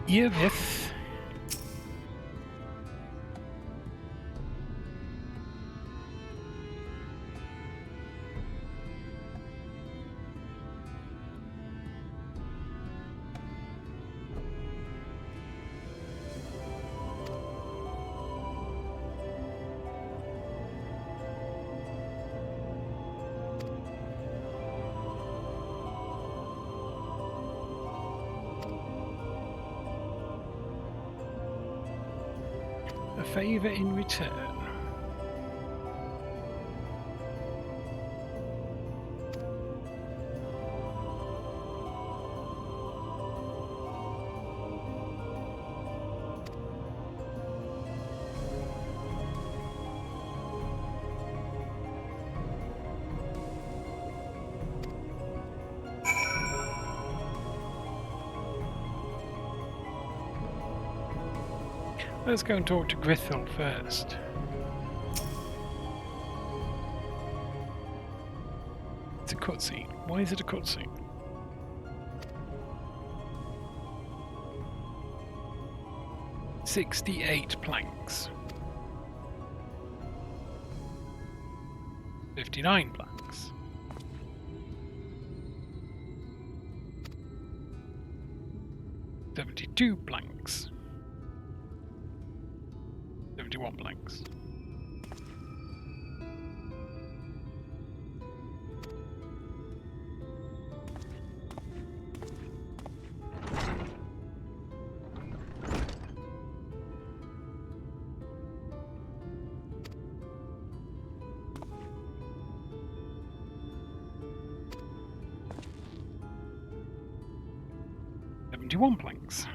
Yes. A favour in return. Let's go and talk to Grithel first. It's a cutscene. Why is it a cutscene? "68 planks. 59 planks. "72 planks. 71 planks. "71 planks.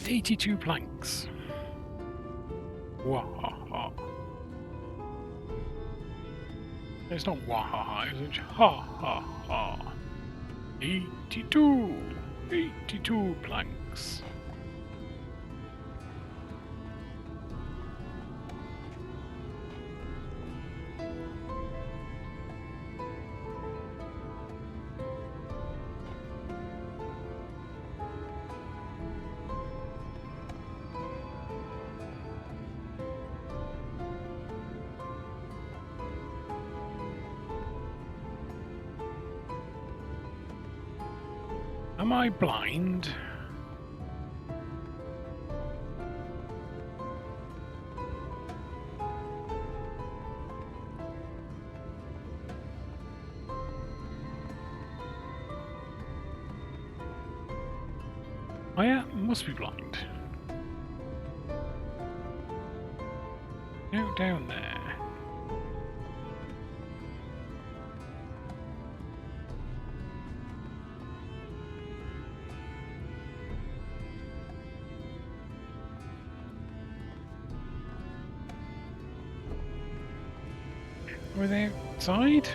"82 planks. Wahaha. It's not wahaha, it's ha ha ha. 82. 82 planks. Am I blind? I must be blind. No, down there. Were they outside?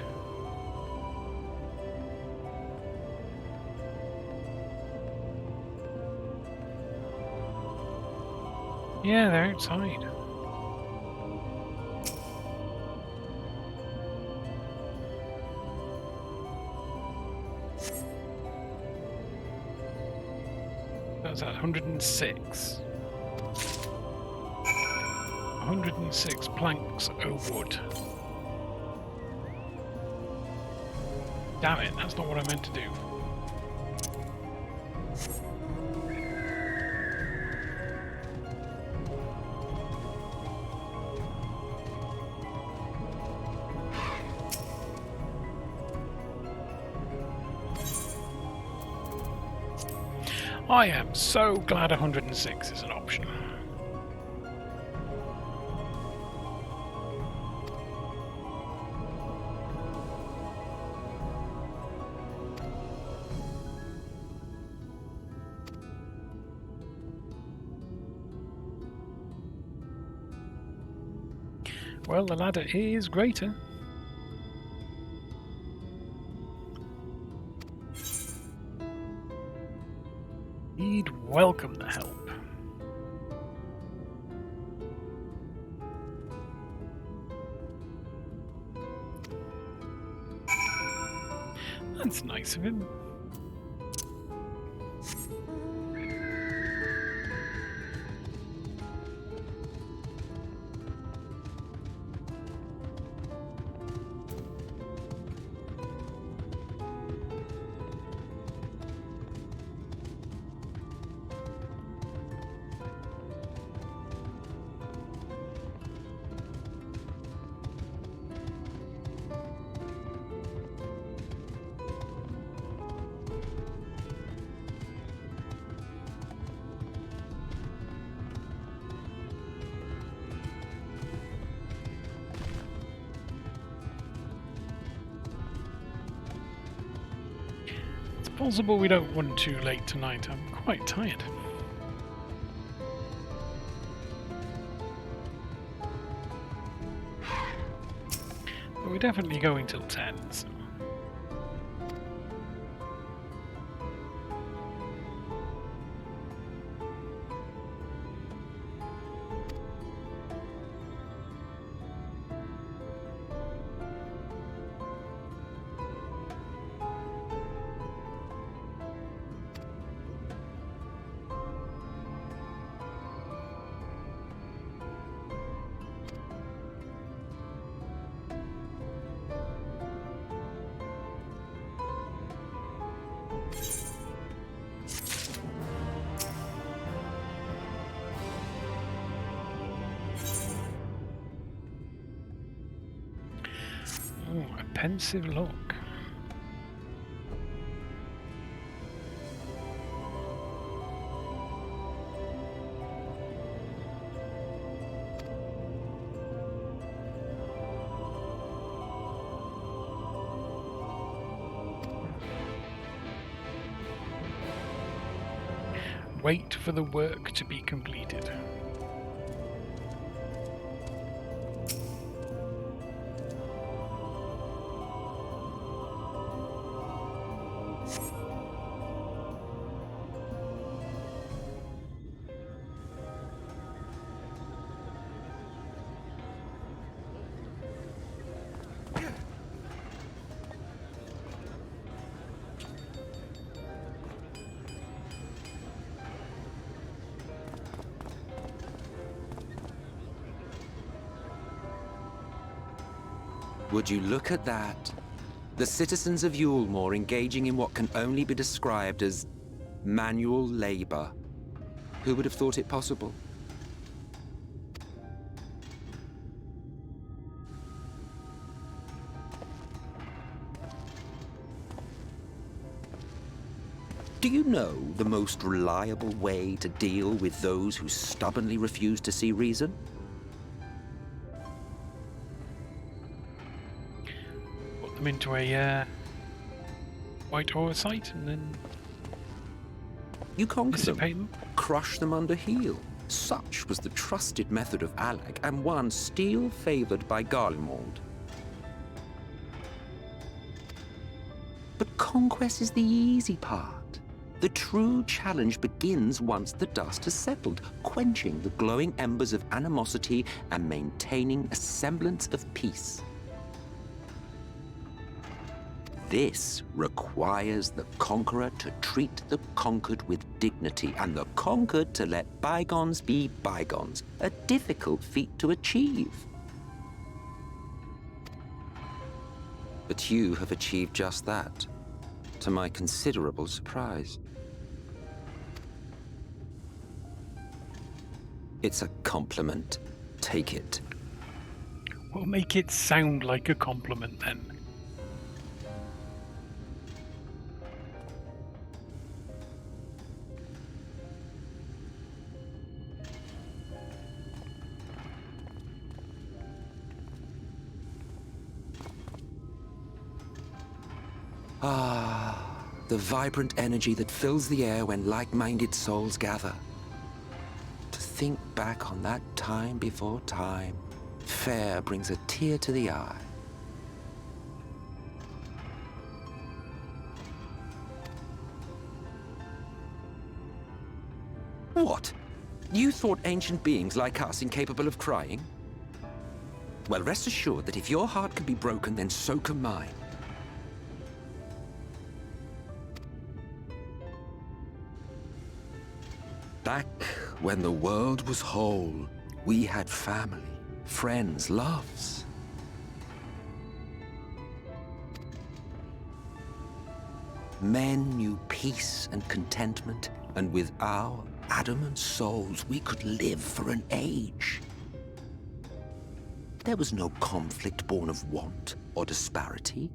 Yeah, they're outside. That's at 106. 106 planks of wood. Damn it, that's not what I meant to do. I am so glad 106 is an option. Well, the ladder is greater. We'd welcome the help. That's nice of him. Possible we don't run too late tonight. I'm quite tired. But we're definitely going till 10, so. Oh, a pensive look. Wait for the work to be completed. Would you look at that? The citizens of Yulmore engaging in what can only be described as manual labor. Who would have thought it possible? Do you know the most reliable way to deal with those who stubbornly refuse to see reason? Put them into a white ore site and then you conquer them, crush them under heel. Such was the trusted method of Alec, and one still favoured by Garlemald. But conquest is the easy part. The true challenge begins once the dust has settled, quenching the glowing embers of animosity and maintaining a semblance of peace. This requires the conqueror to treat the conquered with dignity, and the conquered to let bygones be bygones. A difficult feat to achieve. But you have achieved just that, to my considerable surprise. It's a compliment. Take it. Well, make it sound like a compliment then. Ah, the vibrant energy that fills the air when like-minded souls gather. To think back on that time before time, fair brings a tear to the eye. What? You thought ancient beings like us incapable of crying? Well, rest assured that if your heart can be broken, then so can mine. Back when the world was whole, we had family, friends, loves. Men knew peace and contentment, and with our adamant souls, we could live for an age. There was no conflict born of want or disparity.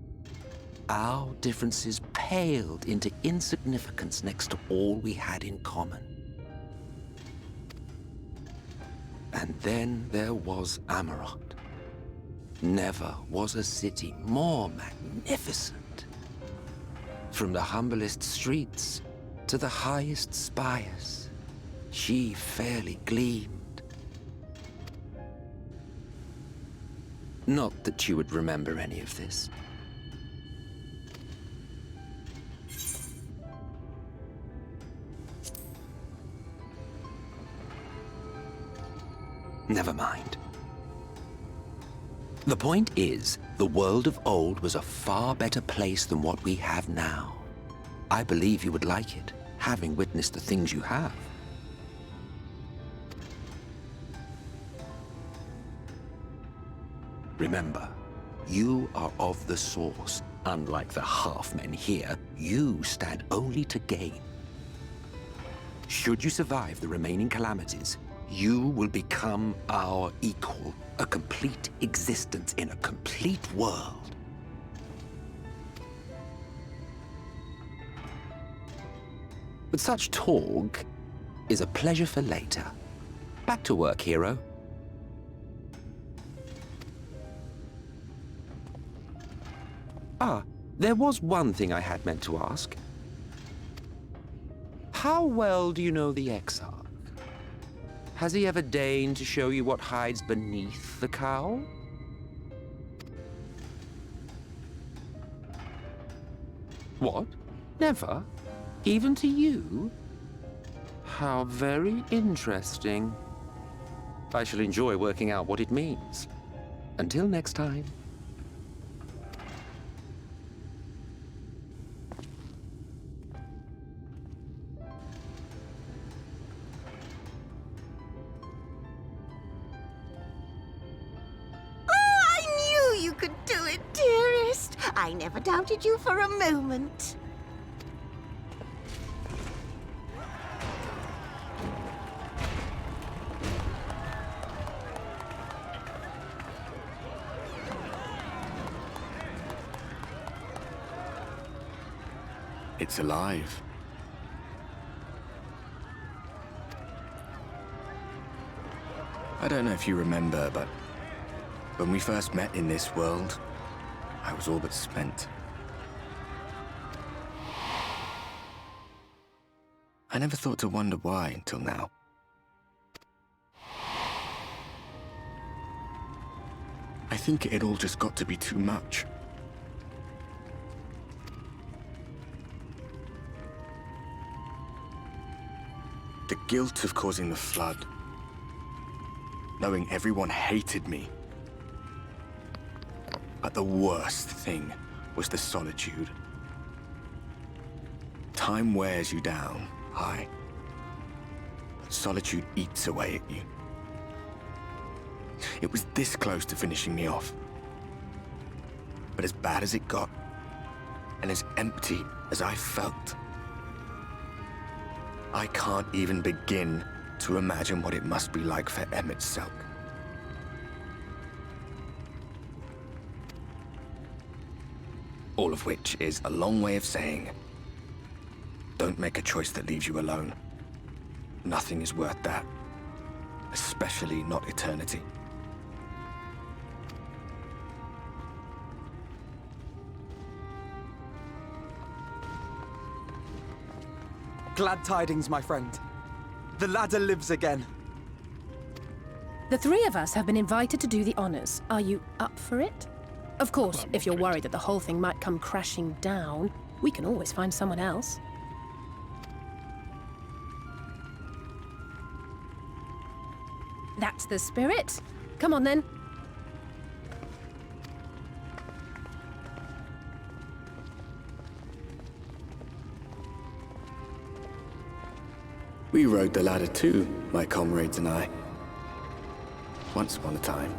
Our differences paled into insignificance next to all we had in common. And then there was Amarok. Never was a city more magnificent. From the humblest streets to the highest spires, she fairly gleamed. Not that you would remember any of this. Never mind. The point is, the world of old was a far better place than what we have now. I believe you would like it, having witnessed the things you have. Remember, you are of the source. Unlike the half-men here, you stand only to gain. Should you survive the remaining calamities, you will become our equal, a complete existence in a complete world. But such talk is a pleasure for later. Back to work, hero. Ah, there was one thing I had meant to ask. How well do you know the Exarch? Has he ever deigned to show you what hides beneath the cowl? What? Never? Even to you? How very interesting. I shall enjoy working out what it means. Until next time. I never doubted you for a moment. It's alive. I don't know if you remember, but when we first met in this world, I was all but spent. I never thought to wonder why until now. I think it all just got to be too much. The guilt of causing the flood. Knowing everyone hated me. But the worst thing was the solitude. Time wears you down, aye. But solitude eats away at you. It was this close to finishing me off. But as bad as it got, and as empty as I felt, I can't even begin to imagine what it must be like for Emmett Selk. All of which is a long way of saying, don't make a choice that leaves you alone. Nothing is worth that, especially not eternity. Glad tidings, my friend. The ladder lives again. The three of us have been invited to do the honors. Are you up for it? Of course, if you're worried that the whole thing might come crashing down, we can always find someone else. That's the spirit. Come on, then. We rode the ladder too, my comrades and I. Once upon a time.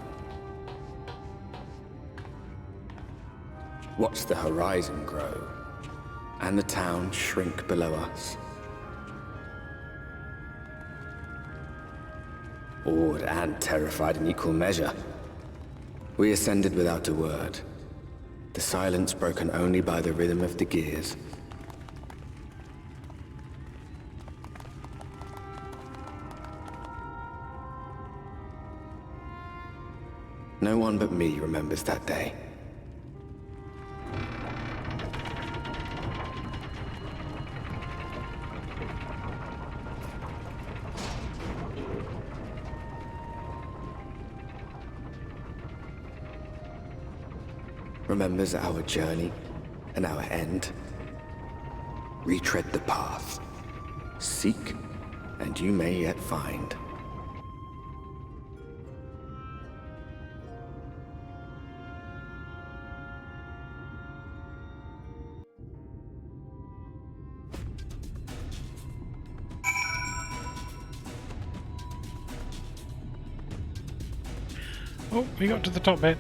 Watched the horizon grow, and the town shrink below us. Awed and terrified in equal measure, we ascended without a word, the silence broken only by the rhythm of the gears. No one but me remembers that day. Remembers our journey and our end. Retread the path. Seek, and you may yet find. Oh, we got to the top bit.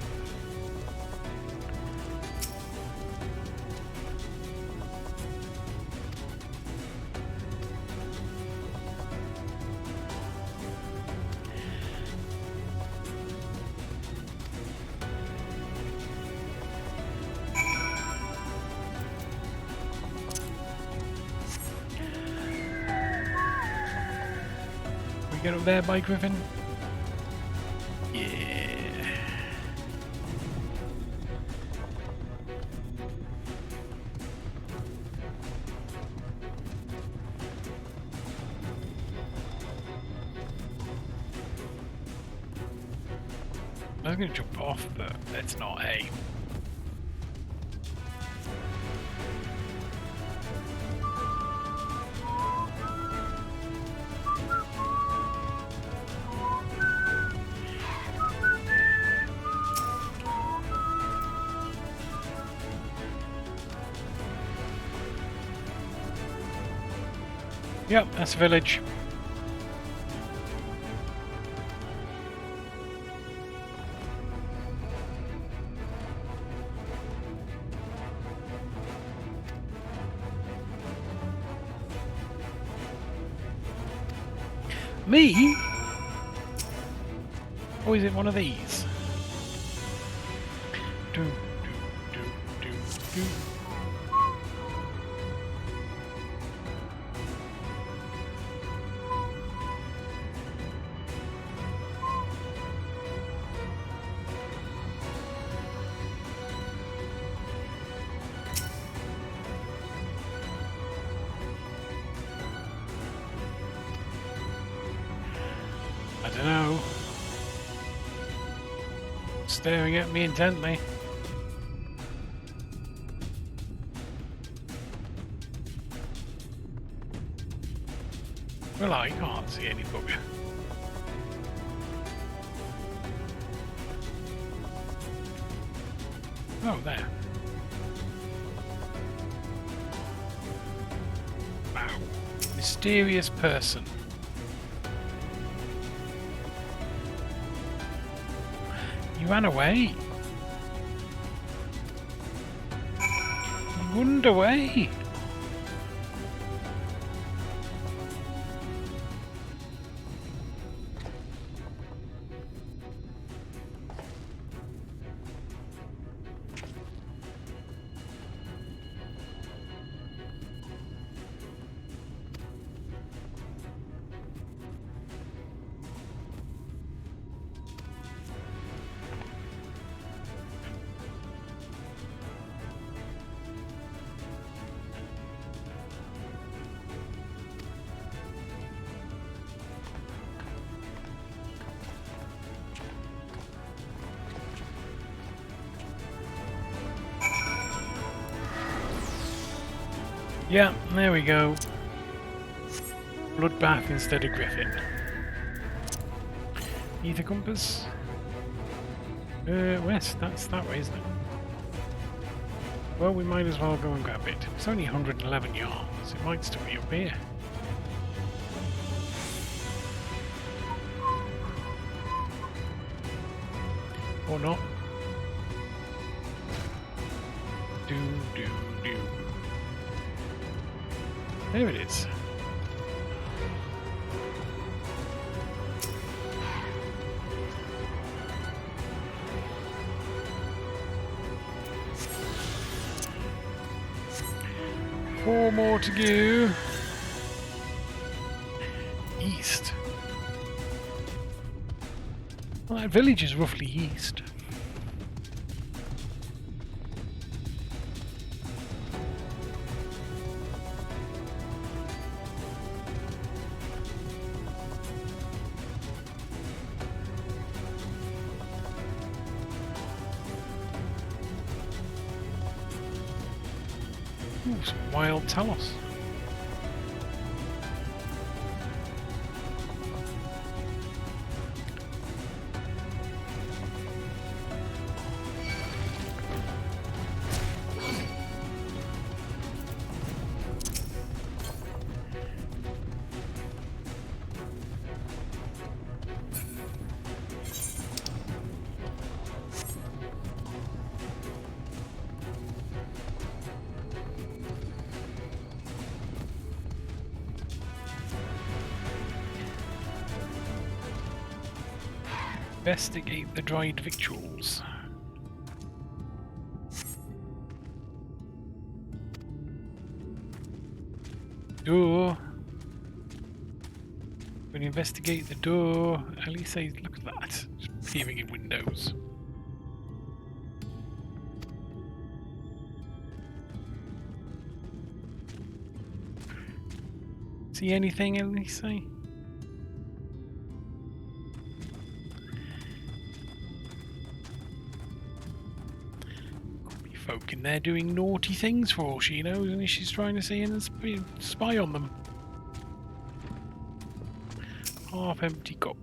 We get up there by Griffin. I was going to jump off, but it's not A. Yep, that's a village. Me? Or is it one of these? Do, do, do, do, do. I don't know. Staring at me intently. Well, I can't see any bugger. Oh, there. Mysterious person. You ran away. You runned away. Yeah, there we go. Bloodbath instead of Griffin. Ether compass? West, that's that way, isn't it? Well, we might as well go and grab it. It's only 111 yards. It might still be up here. Or not. Do. There it is. Four more to go. East. Well, that village is roughly east. Ooh, some wild Talos. Investigate the dried victuals. Door. When you investigate the door, at least say, look at that. Just peering in windows. See anything, at least say? Folk in there doing naughty things for all she knows, and she's trying to see and spy on them. Half empty cup.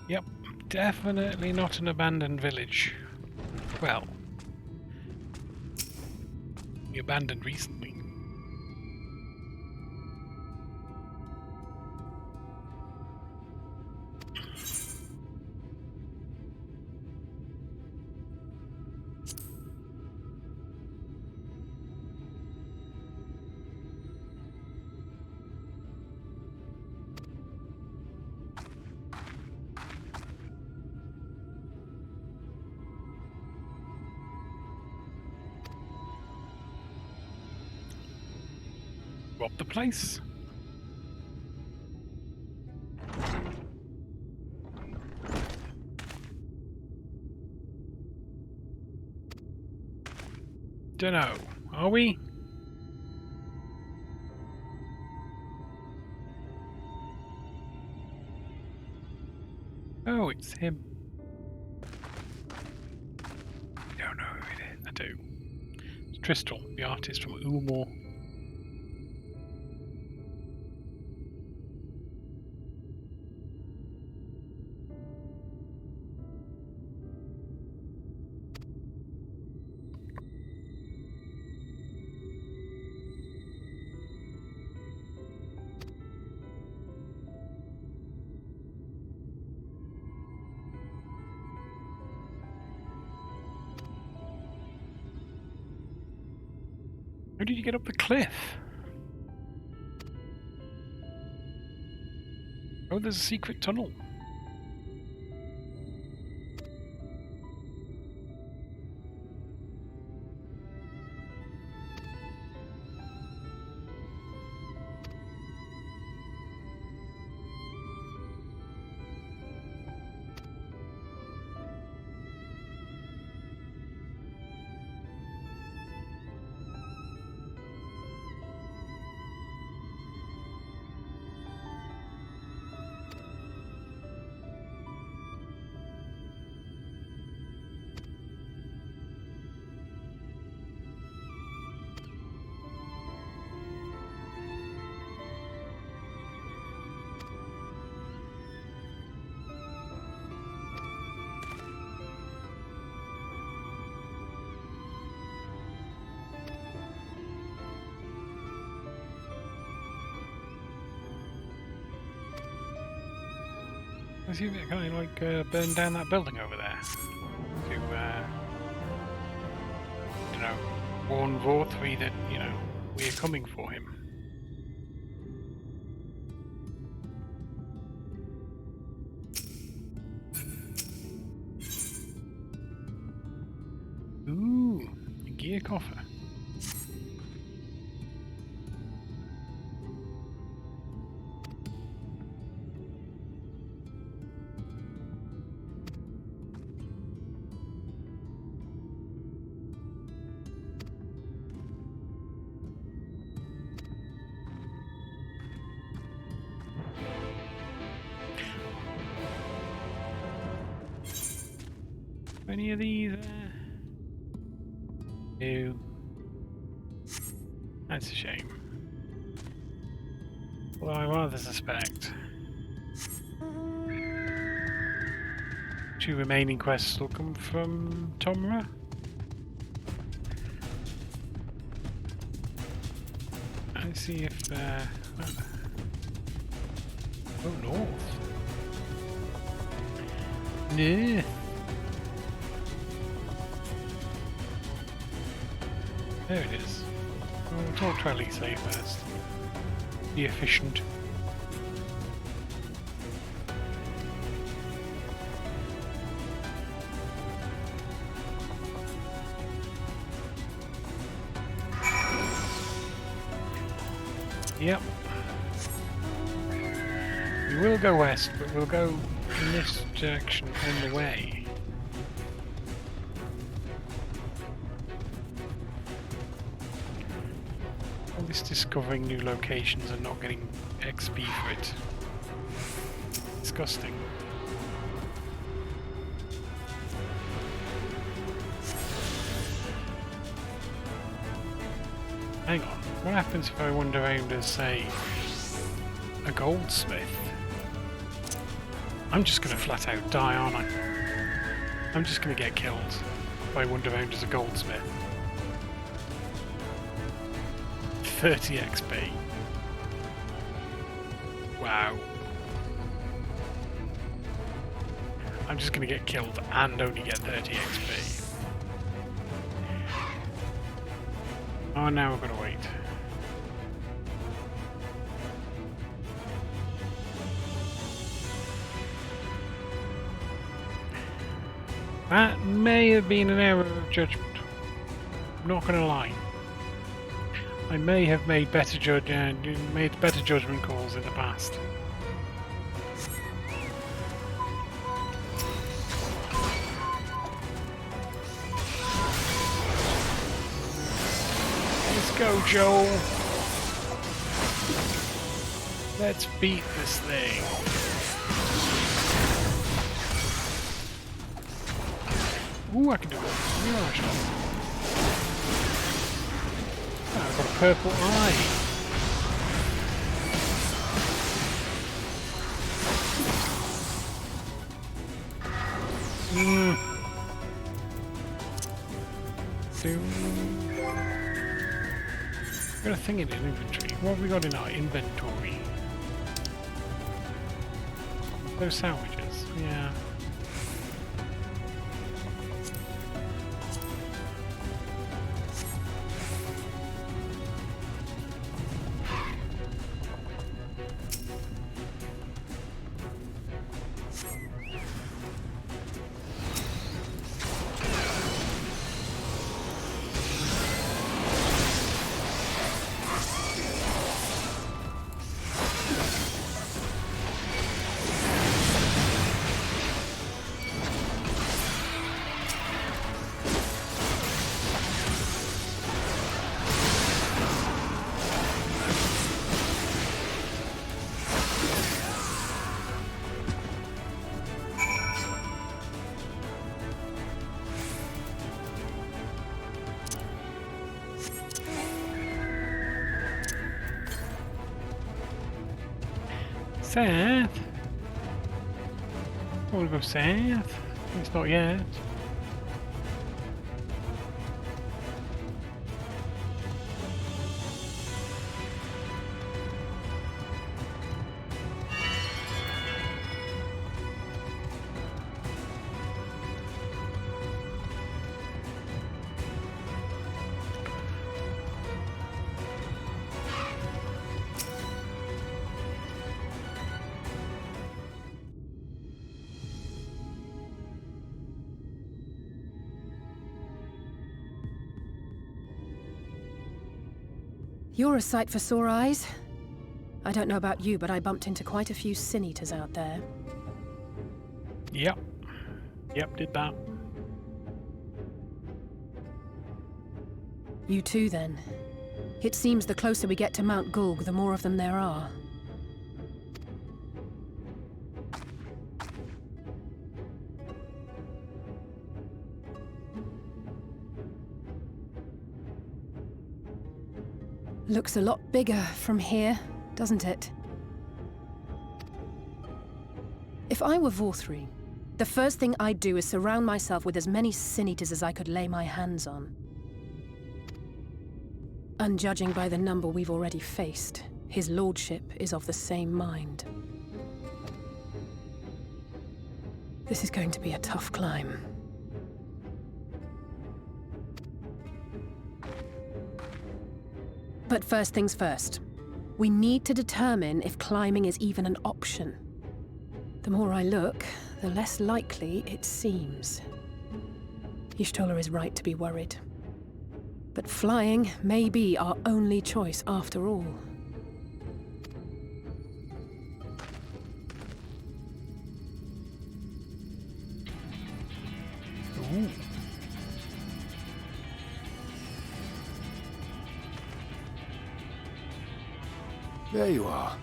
Yep, definitely not an abandoned village. Well, we abandoned recently. Rob the place. Dunno, are we? Oh, it's him. Don't know who it is. I do. It's Tristal, the artist from Ulmore. How did you get up the cliff? Oh, there's a secret tunnel. I see if can I like burn down that building over there to you know, warn Vorthree that, you know, we're coming for him. Ooh, a gear coffer. Any of these? No. That's a shame. Although I rather suspect 2 remaining quests will come from Tomra. Let's see if oh, north. No. There it is. Well, we'll talk to Elise first. Be efficient. Yep. We will go west, but we'll go in this direction on the way. This discovering new locations and not getting XP for it. Disgusting. Hang on, what happens if I wander around as, say, a goldsmith? I'm just gonna flat out die, aren't I? I'm just gonna get killed if I wander around as a goldsmith. 30 XP. Wow. I'm just going to get killed and only get 30 XP. Oh, now we're going to wait. That may have been an error of judgment. I'm not going to lie. I may have made better judgment calls in the past. Let's go, Joel. Let's beat this thing. Ooh, I can do it. Yeah, I've got a purple eye. Got a thing in inventory. What have we got in our inventory? Those sandwiches, yeah. south. I want to go south. It's not yet. You're a sight for sore eyes. I don't know about you, but I bumped into quite a few sin eaters out there. Yep. Yep, did that. You too, then. It seems the closer we get to Mount Gulg, the more of them there are. Looks a lot bigger from here, doesn't it? If I were Vorthri, the first thing I'd do is surround myself with as many sin eaters as I could lay my hands on. And judging by the number we've already faced, his lordship is of the same mind. This is going to be a tough climb. But first things first. We need to determine if climbing is even an option. The more I look, the less likely it seems. Y'shtola is right to be worried. But flying may be our only choice after all. Ooh. There you are.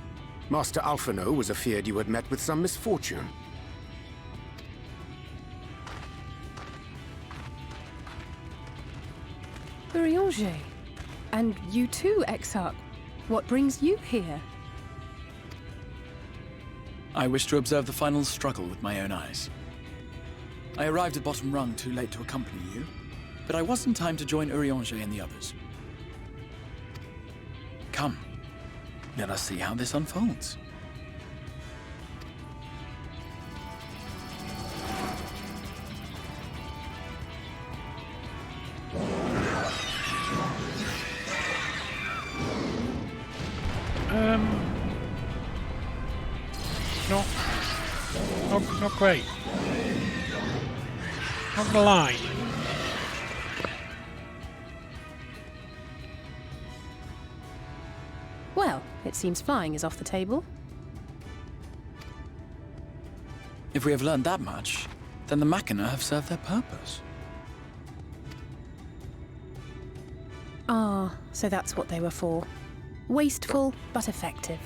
Master Alphino was afeard you had met with some misfortune. Urianger. And you too, Exarch. What brings you here? I wish to observe the final struggle with my own eyes. I arrived at Bottom Rung too late to accompany you, but I was in time to join Urianger and the others. Come, let us see how this unfolds. Not great. Not gonna lie. Well, it seems flying is off the table. If we have learned that much, then the Machina have served their purpose. Ah, so that's what they were for. Wasteful, but effective.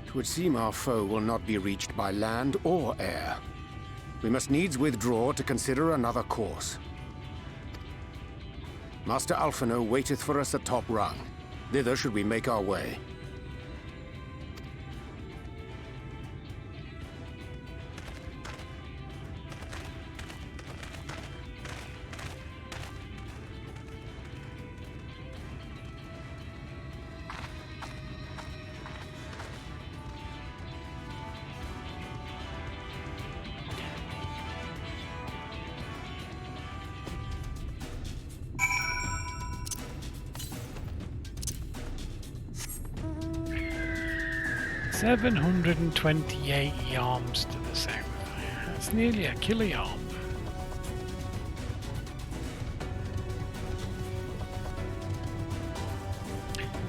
It would seem our foe will not be reached by land or air. We must needs withdraw to consider another course. Master Alphino waiteth for us at Top Rung. Thither should we make our way. $728 yarms to the south. That's nearly a kiluyarm.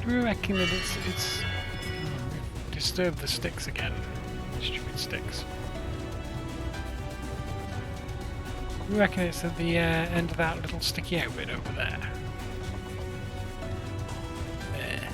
Do we reckon that it's disturbed the sticks again? Stupid sticks. We reckon it's at the end of that little sticky out bit over there. There.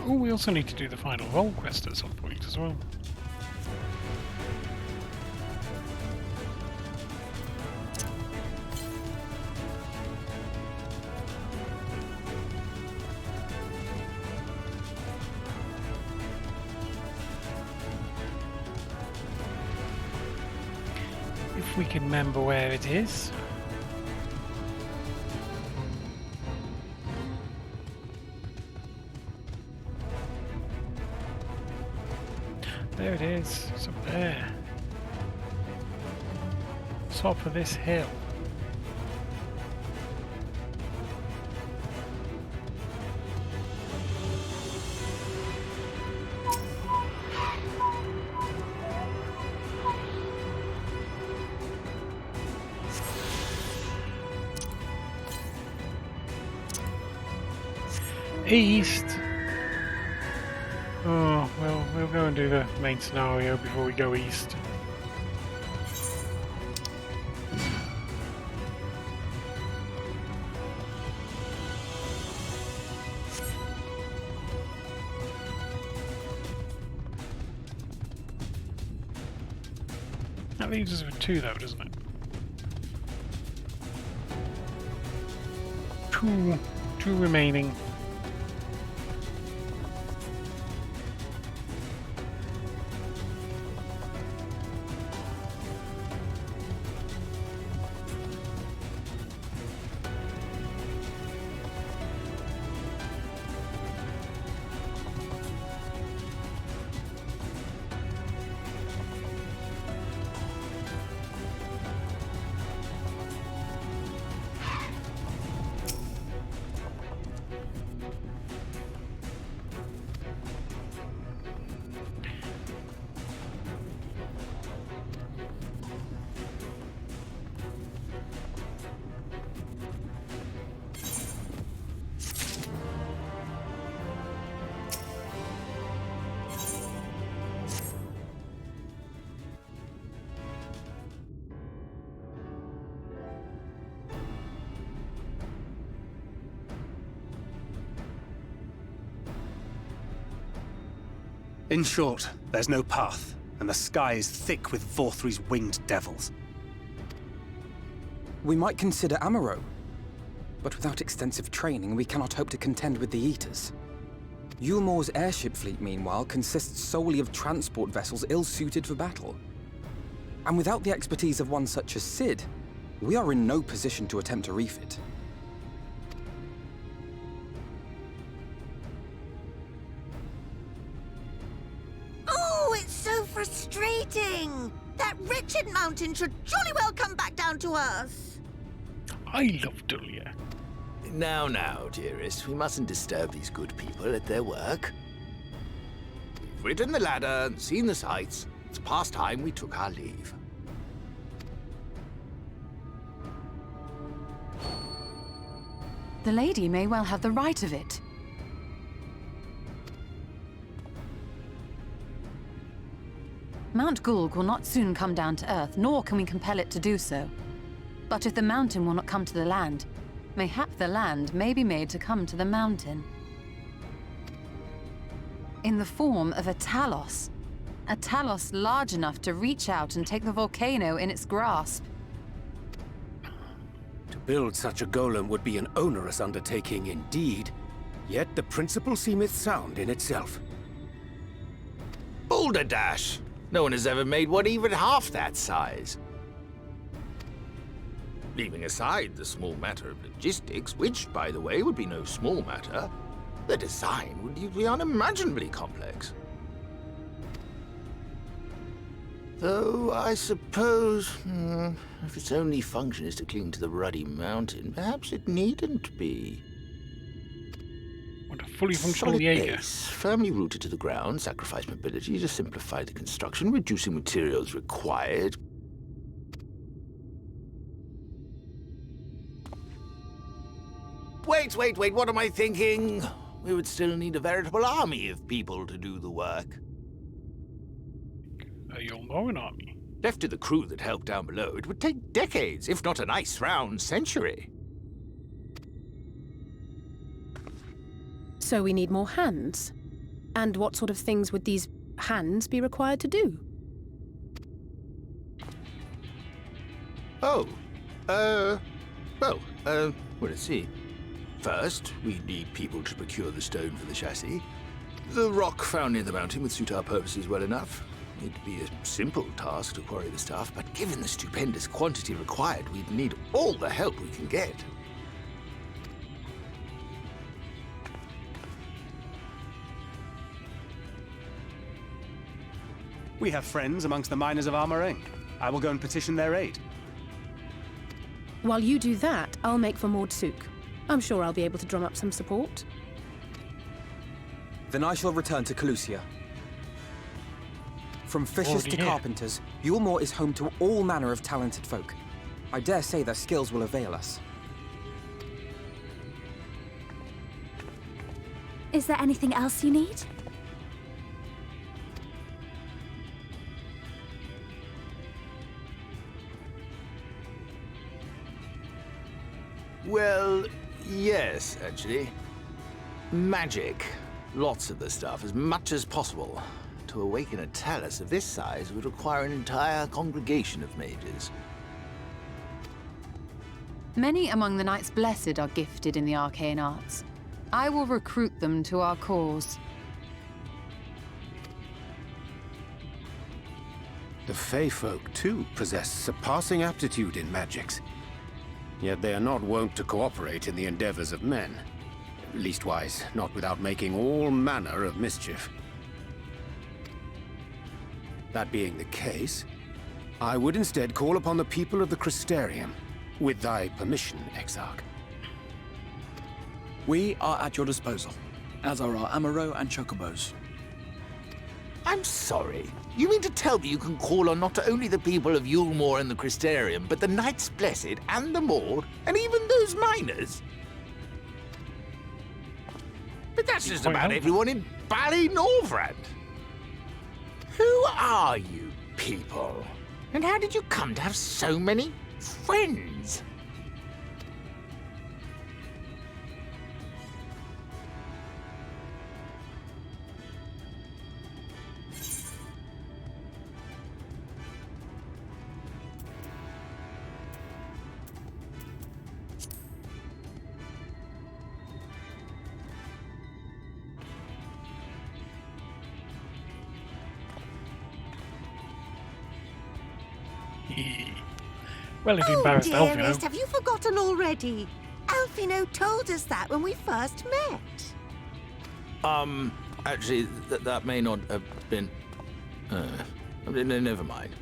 Oh, we also need to do the final roll quest at some point as well. If we can remember where it is. There it is. It's up there. Top of this hill. East. Oh, well, we'll go and do the main scenario before we go east. That leaves us with 2 though, doesn't it? Two remaining. In short, there's no path, and the sky is thick with Vorthry's winged devils. We might consider Amaro. But without extensive training, we cannot hope to contend with the Eaters. Yulmore's airship fleet, meanwhile, consists solely of transport vessels ill-suited for battle. And without the expertise of one such as Sid, we are in no position to attempt a refit. Frustrating! That wretched mountain should jolly well come back down to us! I love Dahlia. Now, dearest, we mustn't disturb these good people at their work. We've ridden the ladder and seen the sights. It's past time we took our leave. The lady may well have the right of it. Mount Gulg will not soon come down to Earth, nor can we compel it to do so. But if the mountain will not come to the land, mayhap the land may be made to come to the mountain. In the form of a Talos. A Talos large enough to reach out and take the volcano in its grasp. To build such a golem would be an onerous undertaking indeed, yet the principle seemeth sound in itself. Balderdash! No one has ever made one even half that size. Leaving aside the small matter of logistics, which, by the way, would be no small matter, the design would be unimaginably complex. Though, I suppose, if its only function is to cling to the ruddy mountain, perhaps it needn't be. What a fully functional Solid Jaeger. base, firmly rooted to the ground, sacrifice mobility to simplify the construction, reducing materials required. Wait, what am I thinking? We would still need a veritable army of people to do the work. A Yulmoran army. Left to the crew that helped down below, it would take decades, if not a nice round century. So we need more hands. And what sort of things would these hands be required to do? Oh, let's see. First, we need people to procure the stone for the chassis. The rock found near the mountain would suit our purposes well enough. It'd be a simple task to quarry the stuff, but given the stupendous quantity required, we'd need all the help we can get. We have friends amongst the miners of Armoreng. I will go and petition their aid. While you do that, I'll make for Mordsuk. I'm sure I'll be able to drum up some support. Then I shall return to Calusia. From fishers to carpenters, Yulmore is home to all manner of talented folk. I dare say their skills will avail us. Is there anything else you need? Well, yes, actually. Magic. Lots of the stuff, as much as possible. To awaken a talus of this size would require an entire congregation of mages. Many among the Knights Blessed are gifted in the arcane arts. I will recruit them to our cause. The Fey folk, too, possess surpassing aptitude in magics. Yet they are not wont to cooperate in the endeavors of men. Leastwise, not without making all manner of mischief. That being the case, I would instead call upon the people of the Crystarium, with thy permission, Exarch. We are at your disposal, as are our Amaro and Chocobos. I'm sorry. You mean to tell me you can call on not only the people of Yulmore and the Crystarium, but the Knights Blessed and the Mord, and even those miners? But that's just about everyone in Ballynorvrand. Who are you people? And how did you come to have so many friends? Well, it embarrassed Alfino. Dearest, have you forgotten already? Alfino told us that when we first met. Actually, that may not have been... never mind.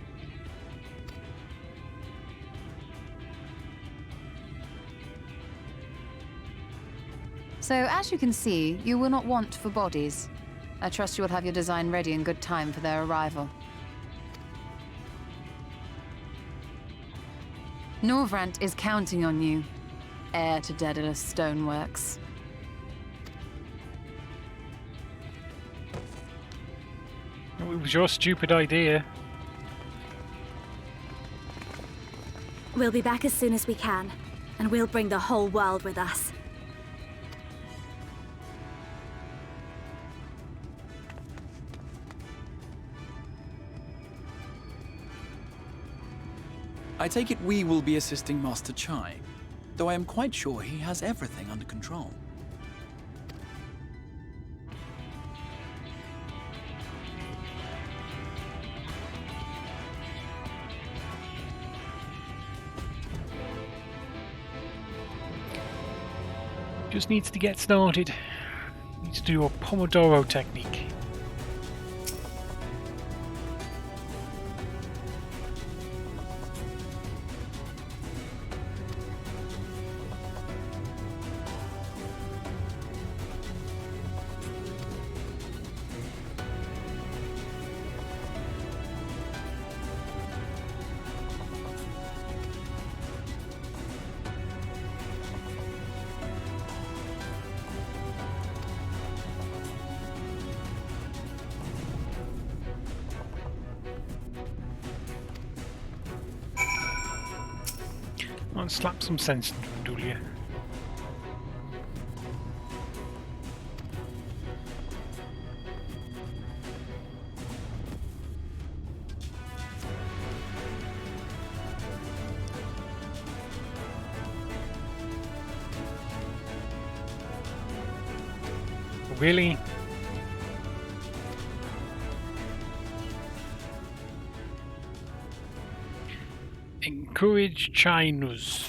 So, as you can see, you will not want for bodies. I trust you will have your design ready in good time for their arrival. Norvrant is counting on you, heir to Daedalus Stoneworks. It was your stupid idea. We'll be back as soon as we can, and we'll bring the whole world with us. I take it we will be assisting Master Chai, though I am quite sure he has everything under control. Just needs to get started. Needs to do a Pomodoro technique. I'll slap some sense into him, Dulia. Really? Encourage Chinese.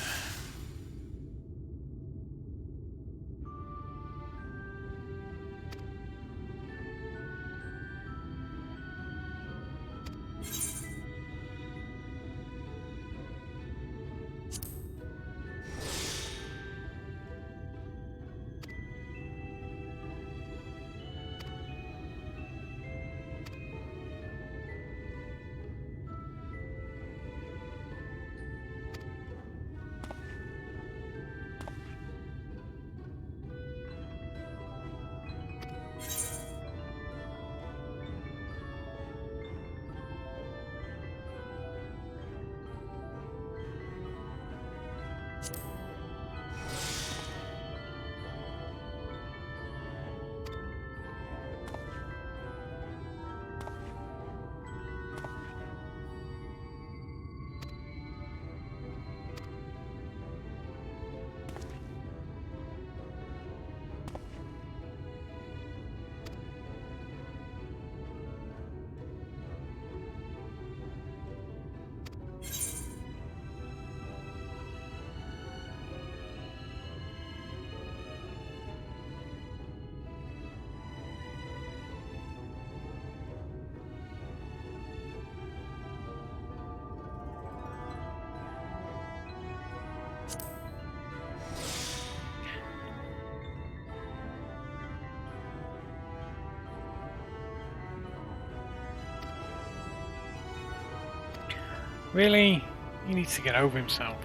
Really? He needs to get over himself.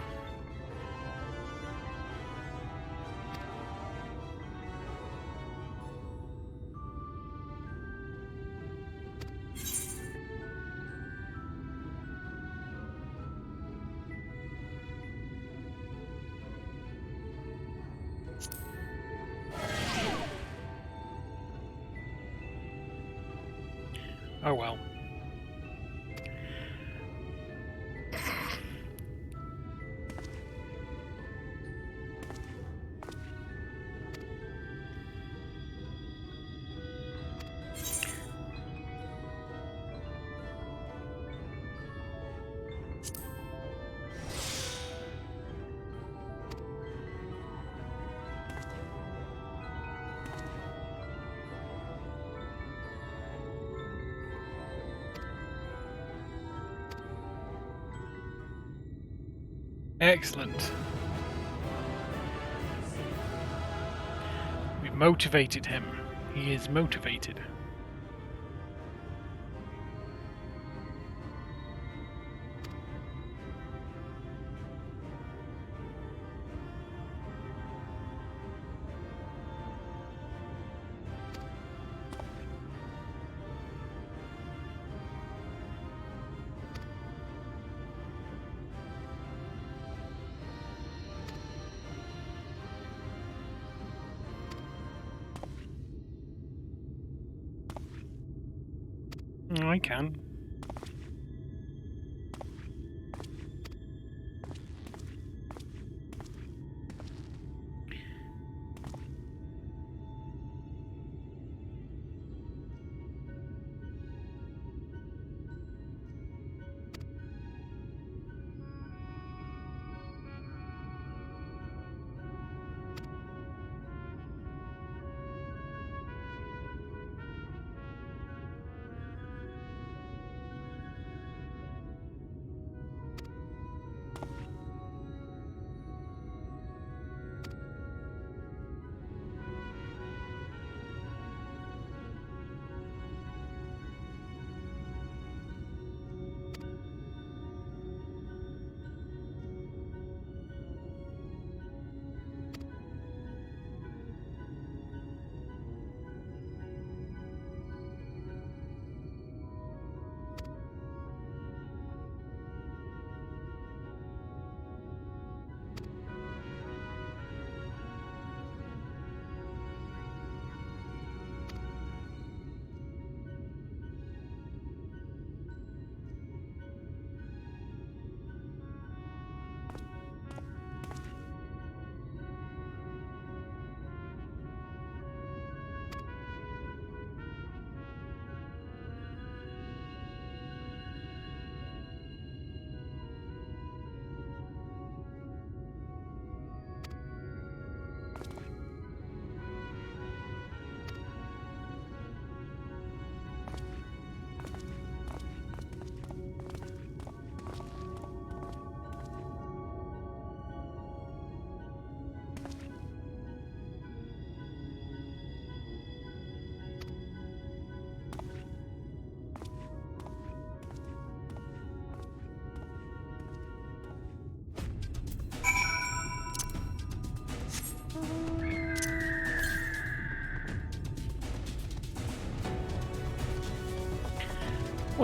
Oh well. Excellent. We've motivated him. He is motivated. I can.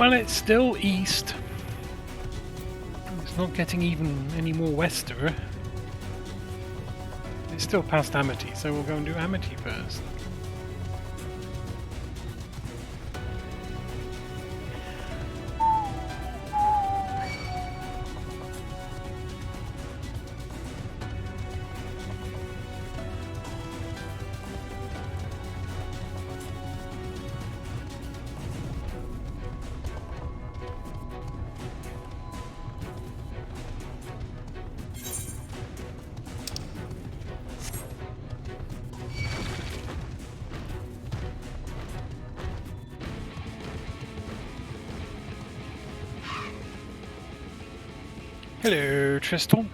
Well, it's still east. It's not getting even any more wester. It's still past Amity, so we'll go and do Amity first. Hello, Tristan.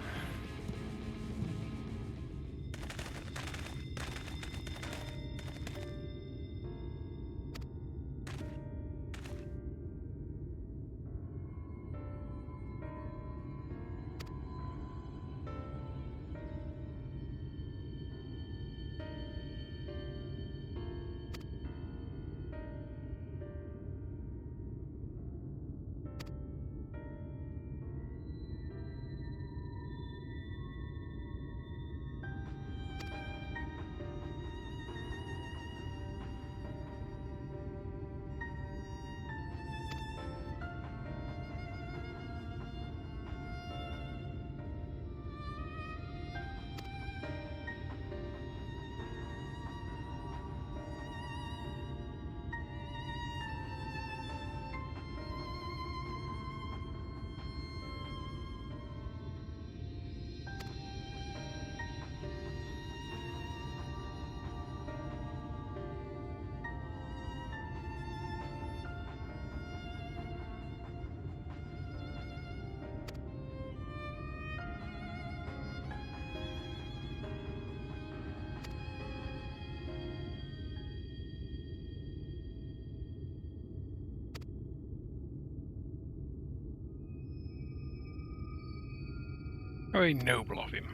Very noble of him.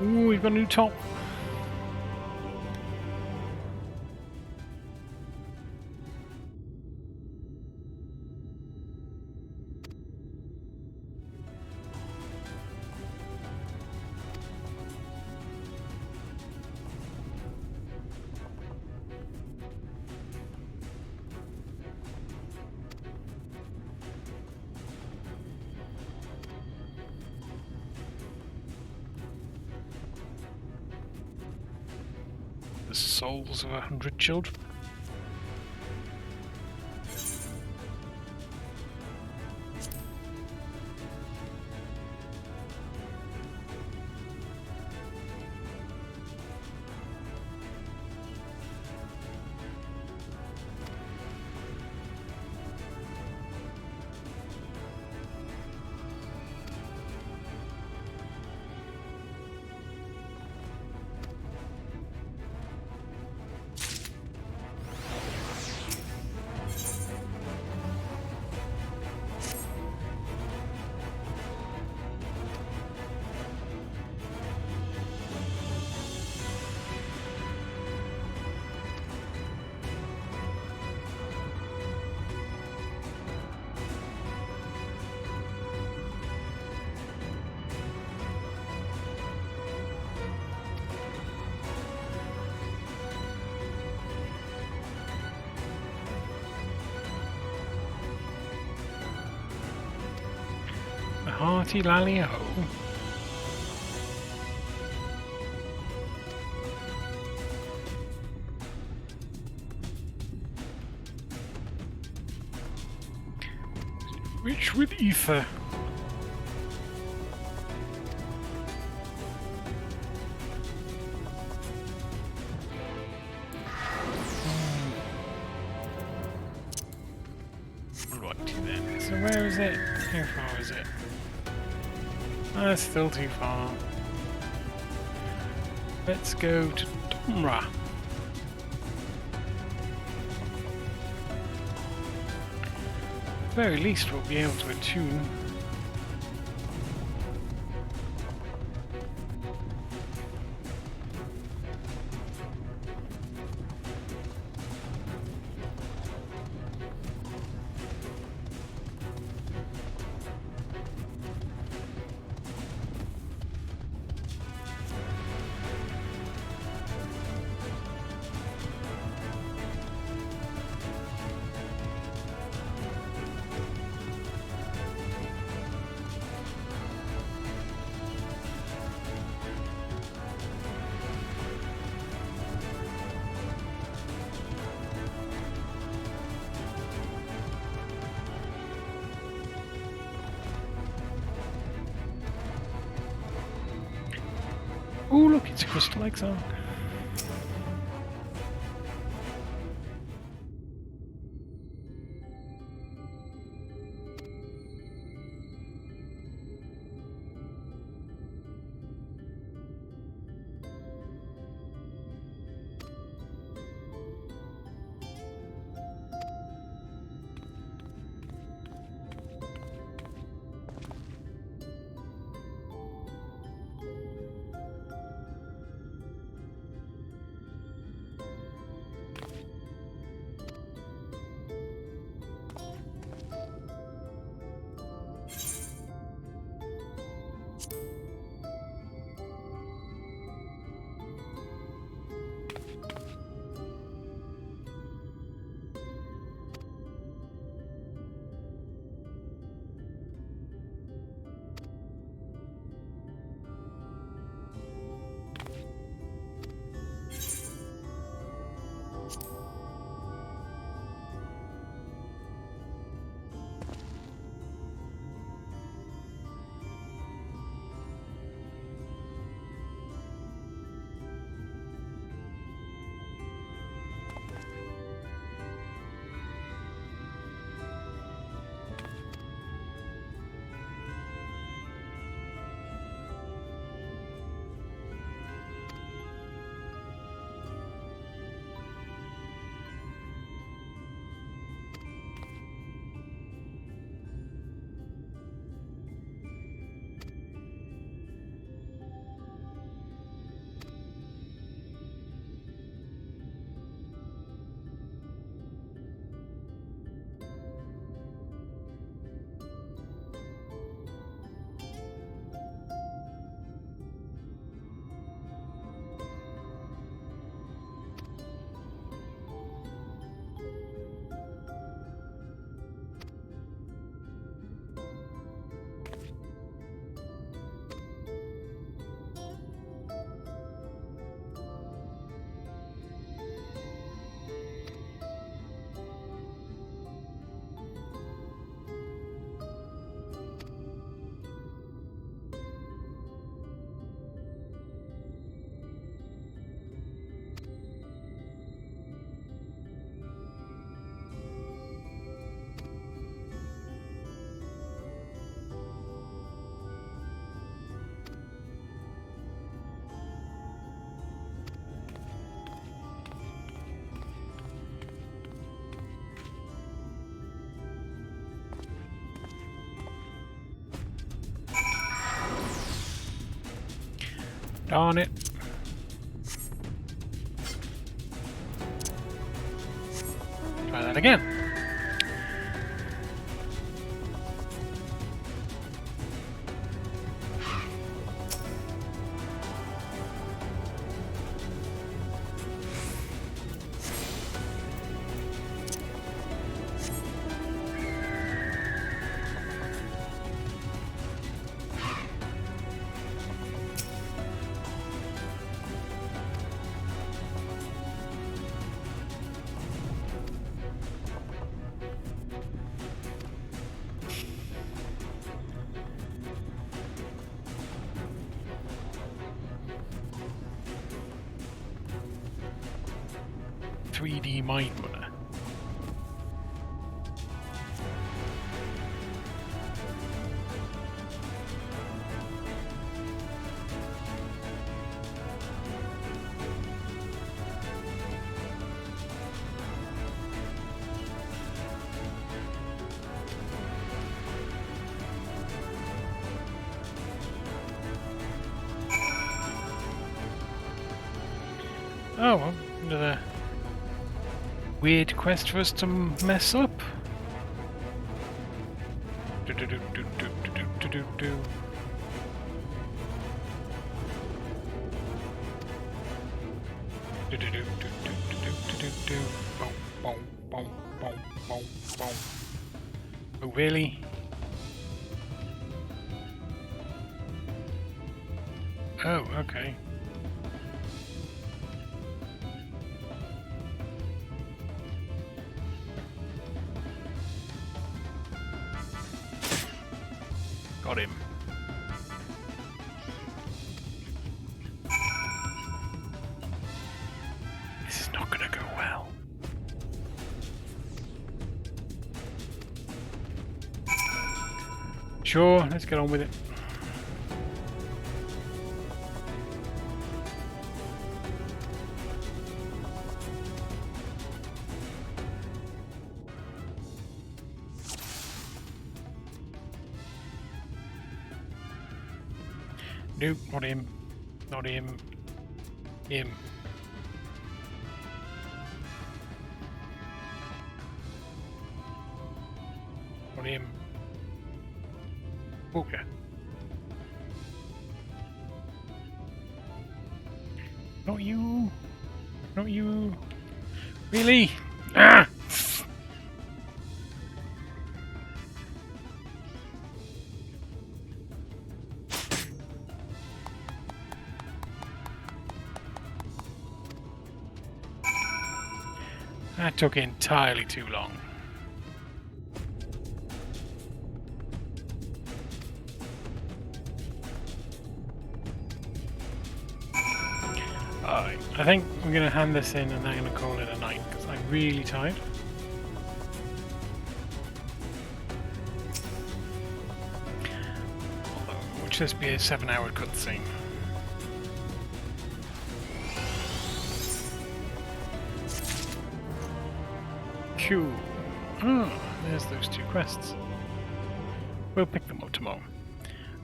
Ooh, we've got a new top. The souls of 100 children. Hearty lally ho. Rich with ether. Right then. So where is it? How far is it? That's still too far. Let's go to Tomra. At the very least, we'll be able to attune. Oh, look, it's a crystal exile. Darn it. Try that again. Mind Runner. Oh, well, another weird quest for us to mess up. Oh, really? Oh, okay. Got him. This is not gonna go well. Sure, let's get on with it. Nope, not him. Not him. Him. Not him. Okay. Not you. Not you. Really? Ah! That took entirely too long. Alright, I think we're going to hand this in and I'm going to call it a night because I'm really tired. Watch this be a 7-hour cutscene. Cool. Oh, there's those 2 quests. We'll pick them up tomorrow.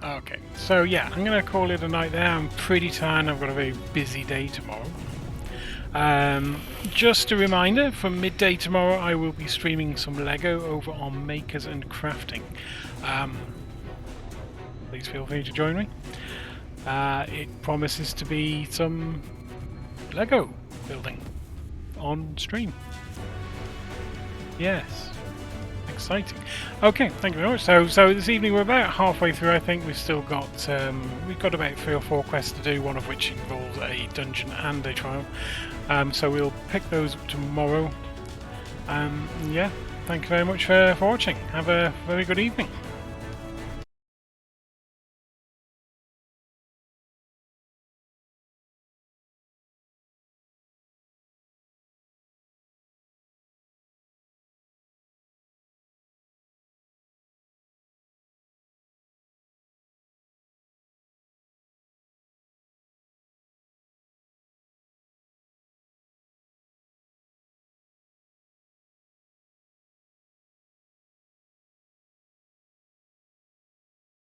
Okay, so yeah, I'm going to call it a night there. I'm pretty tired. I've got a very busy day tomorrow. Just a reminder, from midday tomorrow I will be streaming some LEGO over on Makers and Crafting. Please feel free to join me. It promises to be some LEGO building on stream. Yes. Exciting. Okay, thank you very much. So this evening we're about halfway through. I think we've still got we've got about 3 or 4 quests to do, one of which involves a dungeon and a trial. So we'll pick those up tomorrow. Yeah, thank you very much for watching. Have a very good evening.